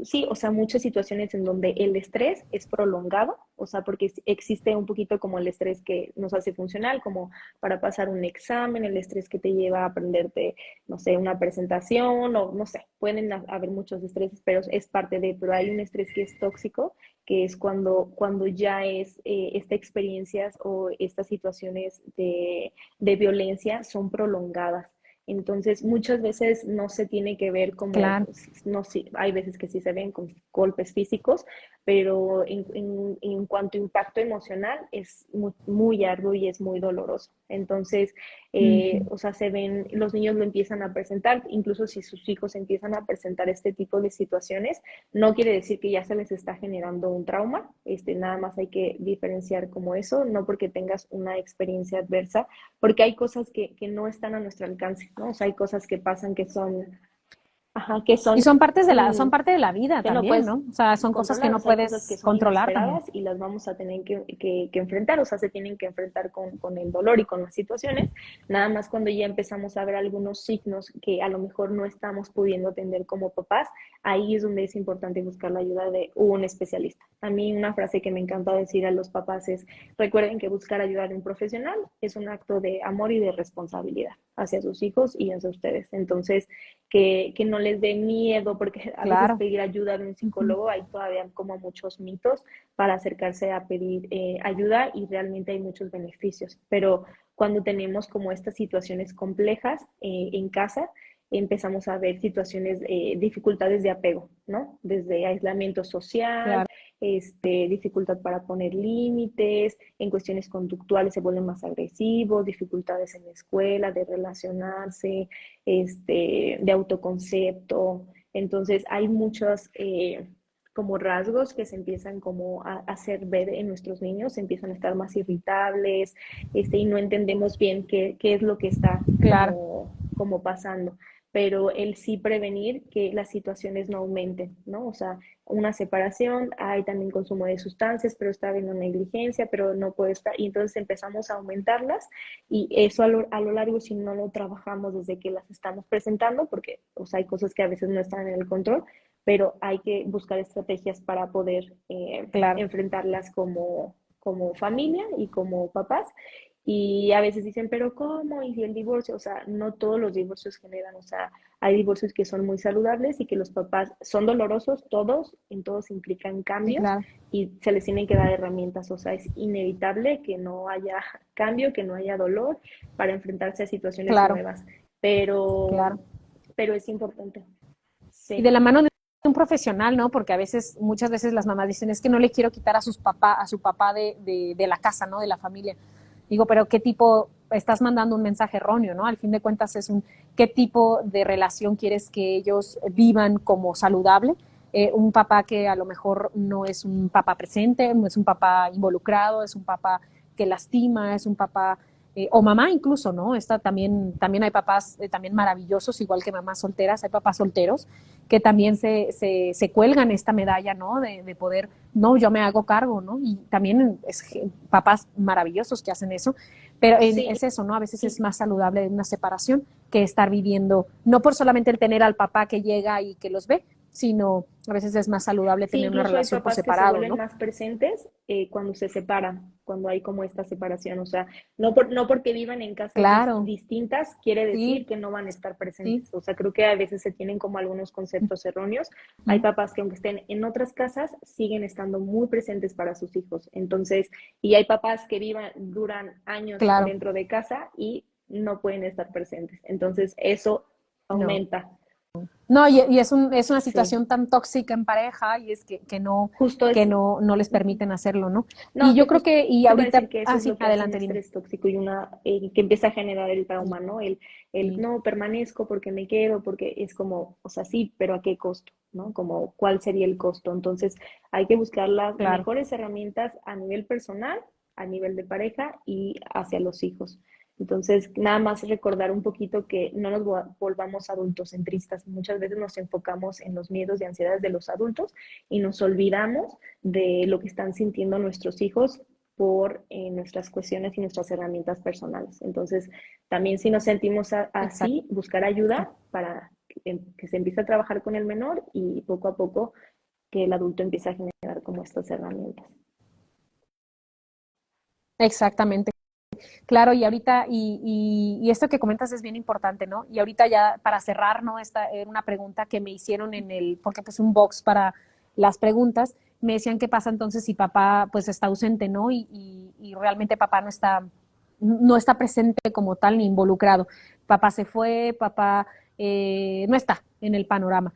sí, o sea, muchas situaciones en donde el estrés es prolongado, o sea, porque existe un poquito como el estrés que nos hace funcional, como para pasar un examen, el estrés que te lleva a aprenderte, no sé, una presentación, o no sé, pueden haber muchos estreses, pero es parte pero hay un estrés que es tóxico, que es cuando ya es estas experiencias o estas situaciones de violencia son prolongadas. Entonces, muchas veces no se tiene que ver como, Claro, no, sí, hay veces que sí se ven con golpes físicos, pero en cuanto a impacto emocional es muy, muy arduo y es muy doloroso. Entonces, Ujú. O sea, se ven, los niños lo empiezan a presentar, incluso si sus hijos empiezan a presentar este tipo de situaciones, no quiere decir que ya se les está generando un trauma, nada más hay que diferenciar como eso, no porque tengas una experiencia adversa, porque hay cosas que no están a nuestro alcance, ¿no? O sea, hay cosas que pasan que son, ajá, que Y son son parte de la vida que no también, puedes ¿no? O sea, son cosas que controlar, o no sea, hay cosas que puedes son controlar también. inesperadas y las vamos a tener que enfrentar, o sea, se tienen que enfrentar con el dolor y con las situaciones, nada más cuando ya empezamos a ver algunos signos que a lo mejor no estamos pudiendo atender como papás, ahí es donde es importante buscar la ayuda de un especialista. A mí una frase que me encanta decir a los papás es, recuerden que buscar ayuda de un profesional es un acto de amor y de responsabilidad hacia sus hijos y hacia ustedes. Entonces, que no les dé miedo, porque a veces Claro. pedir ayuda de un Ujú. psicólogo hay todavía como muchos mitos para acercarse a pedir ayuda y realmente hay muchos beneficios. Pero cuando tenemos como estas situaciones complejas en casa, empezamos a ver situaciones, dificultades de apego, ¿no? Desde aislamiento social, Claro. dificultad para poner límites, en cuestiones conductuales se vuelven más agresivos, dificultades en la escuela, de relacionarse, de autoconcepto. Entonces hay muchos como rasgos que se empiezan como a hacer ver en nuestros niños, empiezan a estar más irritables, y no entendemos bien qué es lo que está Claro. como pasando, pero el sí prevenir que las situaciones no aumenten, ¿no? O sea, una separación, hay también consumo de sustancias, pero está habiendo negligencia, pero no puede estar, y entonces empezamos a aumentarlas, y eso a lo largo, si no lo trabajamos desde que las estamos presentando, porque o sea, hay cosas que a veces no están en el control, pero hay que buscar estrategias para poder Claro. enfrentarlas como familia y como papás. Y a veces dicen, pero ¿cómo? ¿Y si el divorcio? O sea, no todos los divorcios generan, o sea, hay divorcios que son muy saludables y que los papás son dolorosos, todos, en todos implican Sí, cambios claro. y se les tienen que dar herramientas, o sea, es inevitable que no haya cambio, que no haya dolor para enfrentarse a situaciones Claro. nuevas, pero, Claro. pero es importante, Y de sí. la mano de un profesional, ¿no? Porque muchas veces las mamás dicen, es que no le quiero quitar a su papá de la casa, ¿no? De la familia. Digo, pero ¿qué tipo, estás mandando un mensaje erróneo, ¿no? Al fin de cuentas ¿qué tipo de relación quieres que ellos vivan como saludable? Un papá que a lo mejor no es un papá presente, no es un papá involucrado, es un papá que lastima, es un papá o mamá incluso, ¿no? También hay papás también maravillosos, igual que mamás solteras, hay papás solteros que también se cuelgan esta medalla, ¿no? De poder, no, yo me hago cargo, ¿no? Y también papás maravillosos que hacen eso, pero Sí, es eso, ¿no? A veces es y más saludable una separación que estar viviendo, no por solamente el tener al papá que llega y que los ve, sino a veces es más saludable sí, tener una incluso hay relación por papás que se separado, vuelven ¿no? más presentes cuando se separan, cuando hay como esta separación. O sea, no porque vivan en casas Claro, distintas quiere decir sí, que no van a estar sí. presentes. O sea, creo que a veces se tienen como algunos conceptos erróneos. Hay Mm. papás que aunque estén en otras casas, siguen estando muy presentes para sus hijos. Entonces, y hay papás que duran años Claro, dentro de casa y no pueden estar presentes. Entonces, eso no. aumenta. No, y es una Sí, situación tan tóxica en pareja y es justo es. no les permiten hacerlo, ¿no? Y No, que yo creo justo que, y iba a decir ahorita, que eso es sí, lo que hace un adelante, dime. estrés tóxico y que empieza a generar el Sí, trauma, ¿no? El sí, no permanezco porque me quedo, porque es como, o sea, sí, pero ¿a qué costo? ¿No? Como, ¿cuál sería el costo? Entonces, hay que buscar las claro, mejores herramientas a nivel personal, a nivel de pareja y hacia los hijos. Entonces, nada más recordar un poquito que no nos volvamos adultocentristas. Muchas veces nos enfocamos en los miedos y ansiedades de los adultos y nos olvidamos de lo que están sintiendo nuestros hijos por nuestras cuestiones y nuestras herramientas personales. Entonces, también si nos sentimos exacto. así, buscar ayuda para que se empiece a trabajar con el menor y poco a poco que el adulto empiece a generar como estas herramientas. Exactamente. Claro, y ahorita, y esto que comentas es bien importante, ¿no? Y ahorita ya para cerrar, ¿no? Esta era una pregunta que me hicieron porque pues un box para las preguntas, me decían qué pasa entonces si papá pues está ausente, ¿no? Y realmente papá no está presente como tal ni involucrado. Papá se fue, papá no está en el panorama.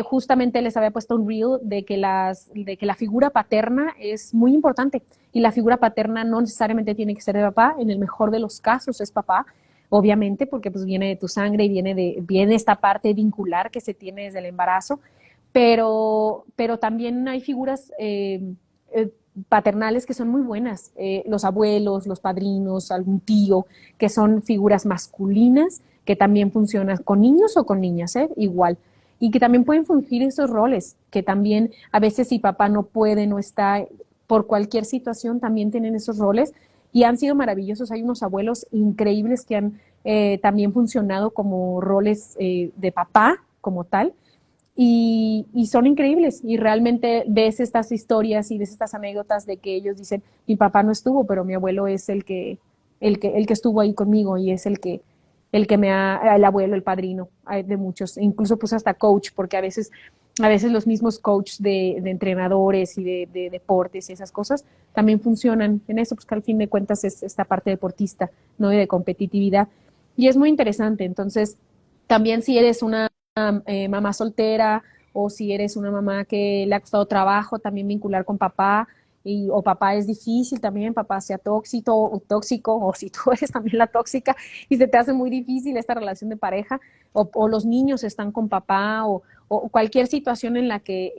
Justamente les había puesto un reel de que la figura paterna es muy importante y la figura paterna no necesariamente tiene que ser de papá, en el mejor de los casos es papá, obviamente, porque pues viene de tu sangre y viene esta parte vincular que se tiene desde el embarazo, pero también hay figuras paternales que son muy buenas, los abuelos, los padrinos, algún tío, que son figuras masculinas, que también funcionan con niños o con niñas, igual, y que también pueden fungir esos roles, que también a veces si papá no puede, no está, por cualquier situación también tienen esos roles, y han sido maravillosos. Hay unos abuelos increíbles que han también funcionado como roles de papá, como tal, y son increíbles. Y realmente ves estas historias y ves estas anécdotas de que ellos dicen, mi papá no estuvo, pero mi abuelo es el que estuvo ahí conmigo y es el que el abuelo, el padrino de muchos, incluso pues hasta coach, porque a veces los mismos coaches de entrenadores y de deportes y esas cosas también funcionan en eso, pues que al fin de cuentas es esta parte deportista, ¿no? Y de competitividad. Y es muy interesante. Entonces, también si eres una mamá soltera o si eres una mamá que le ha costado trabajo también vincular con papá o papá es difícil también, papá sea tóxico o si tú eres también la tóxica y se te hace muy difícil esta relación de pareja o los niños están con papá o cualquier situación en la que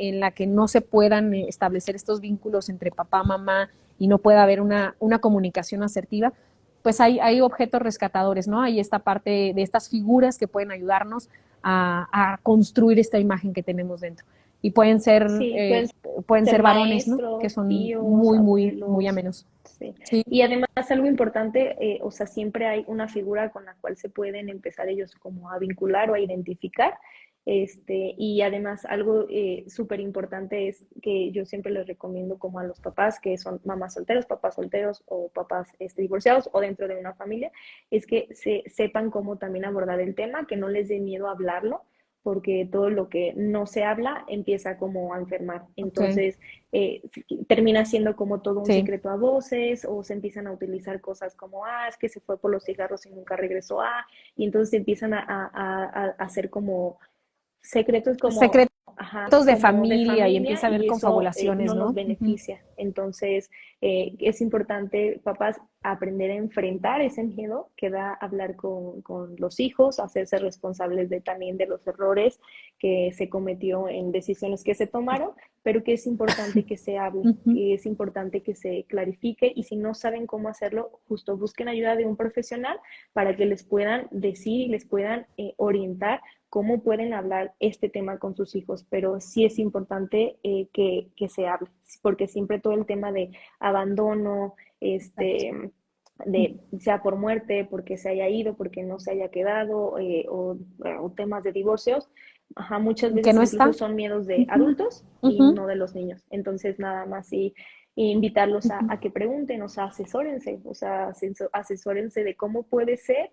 no se puedan establecer estos vínculos entre papá, mamá y no pueda haber una comunicación asertiva, pues hay objetos rescatadores, ¿no? Hay esta parte de estas figuras que pueden ayudarnos a construir esta imagen que tenemos dentro. Y pueden ser, Sí, pueden ser ser varones, ¿no? Que maestros, son tíos, muy, muy, muy abuelos. amenos. Sí. Sí. Y además algo importante, o sea, siempre hay una figura con la cual se pueden empezar ellos como a vincular o a identificar. Y además algo súper importante es que yo siempre les recomiendo como a los papás que son mamás solteros, papás solteros o papás divorciados o dentro de una familia, es que sepan cómo también abordar el tema, que no les dé miedo hablarlo, porque todo lo que no se habla empieza como a enfermar. Ok. Entonces, eh, termina siendo como todo un Sí. secreto a voces o se empiezan a utilizar cosas como, es que se fue por los cigarros y nunca regresó, y entonces empiezan a hacer como secretos como, Secretos ajá, de como de familia y familia empieza a haber y eso confabulaciones, no los ¿no? Ujú. beneficia. Entonces, es importante, papás, aprender a enfrentar ese miedo que da hablar con los hijos, hacerse responsables también de los errores que se cometió en decisiones que se tomaron, pero que es importante que se hable, Ujú. que es importante que se clarifique y si no saben cómo hacerlo, justo busquen ayuda de un profesional para que les puedan decir y les puedan orientar cómo pueden hablar este tema con sus hijos, pero sí es importante que se hable, porque siempre todo el tema de abandono, Exacto. sea por muerte, porque se haya ido, porque no se haya quedado, o temas de divorcios, muchas Que veces no incluso está. son miedos de Ujú. adultos y Ujú. no de los niños. Entonces, nada más sí invitarlos a que pregunten, o sea, asesórense de cómo puede ser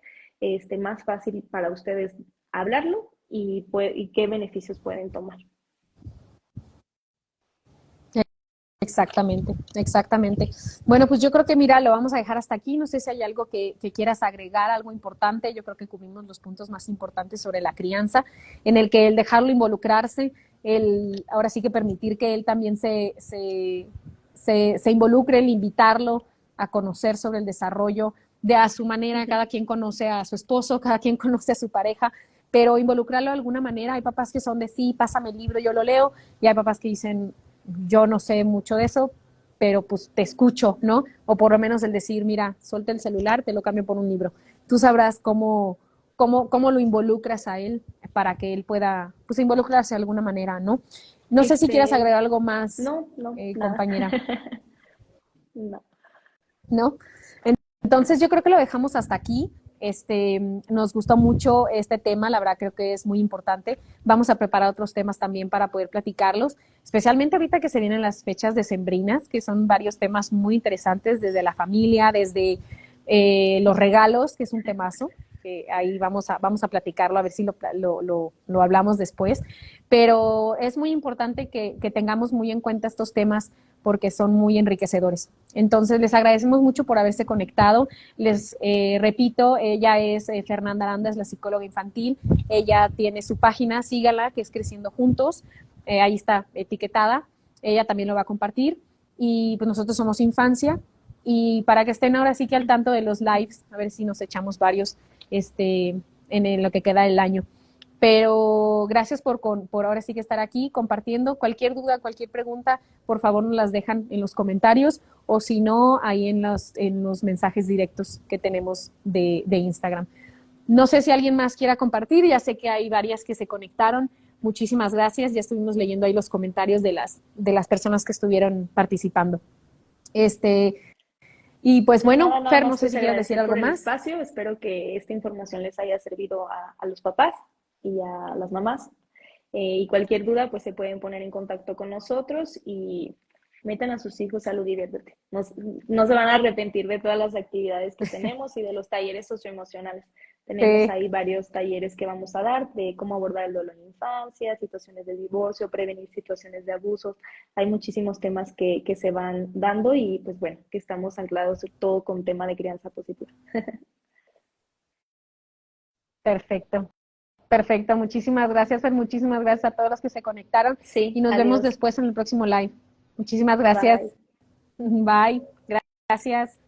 más fácil para ustedes hablarlo y qué beneficios pueden tomar. Exactamente, exactamente. Bueno, pues yo creo que mira, lo vamos a dejar hasta aquí. No sé si hay algo que quieras agregar, algo importante. Yo creo que cubrimos los puntos más importantes sobre la crianza, en el que el dejarlo involucrarse, ahora sí que permitir que él también se involucre, el invitarlo a conocer sobre el desarrollo de a su manera. Cada quien conoce a su esposo, cada quien conoce a su pareja, pero involucrarlo de alguna manera. Hay papás que son de sí, pásame el libro, yo lo leo, y hay papás que dicen, yo no sé mucho de eso, pero pues te escucho, ¿no? O por lo menos el decir, mira, suelta el celular, te lo cambio por un libro. Tú sabrás cómo lo involucras a él para que él pueda, pues, involucrarse de alguna manera, ¿no? No sé si quieras Este, agregar algo más, no, no, nada. compañera, No. ¿no? Entonces yo creo que lo dejamos hasta aquí. Nos gustó mucho este tema, la verdad creo que es muy importante. Vamos a preparar otros temas también para poder platicarlos, especialmente ahorita que se vienen las fechas decembrinas, que son varios temas muy interesantes, desde la familia, desde los regalos, que es un temazo, que ahí vamos a platicarlo, a ver si lo hablamos después. Pero es muy importante que tengamos muy en cuenta estos temas porque son muy enriquecedores. Entonces, les agradecemos mucho por haberse conectado. Les repito, ella es Fernanda Aranda, es la psicóloga infantil. Ella tiene su página, sígala, que es Creciendo Juntos. Ahí está etiquetada. Ella también lo va a compartir. Y pues nosotros somos Infancia. Y para que estén ahora sí que al tanto de los lives, a ver si nos echamos varios en lo que queda del año. Pero gracias por ahora sí que estar aquí compartiendo. Cualquier duda, cualquier pregunta, por favor nos las dejan en los comentarios o si no, ahí en los mensajes directos que tenemos de Instagram. No sé si alguien más quiera compartir, ya sé que hay varias que se conectaron. Muchísimas gracias, ya estuvimos leyendo ahí los comentarios de las personas que estuvieron participando. Y pues bueno, nada Fer, no más sé pues si quieres decir agradecer algo por el más. espacio. Espero que esta información les haya servido a los papás y a las mamás. Y cualquier duda, pues se pueden poner en contacto con nosotros y metan a sus hijos a Salud y Diviértete. No se van a arrepentir de todas las actividades que tenemos y de los talleres socioemocionales. Tenemos Sí, ahí varios talleres que vamos a dar de cómo abordar el dolor en infancia, situaciones de divorcio, prevenir situaciones de abusos. Hay muchísimos temas que se van dando y pues bueno, que estamos anclados todo con tema de crianza positiva. perfecto. Perfecto, muchísimas gracias, Fer, muchísimas gracias a todos los que se conectaron y Sí, nos vemos adiós. después en el próximo live. Muchísimas gracias. Bye. Bye. Gracias.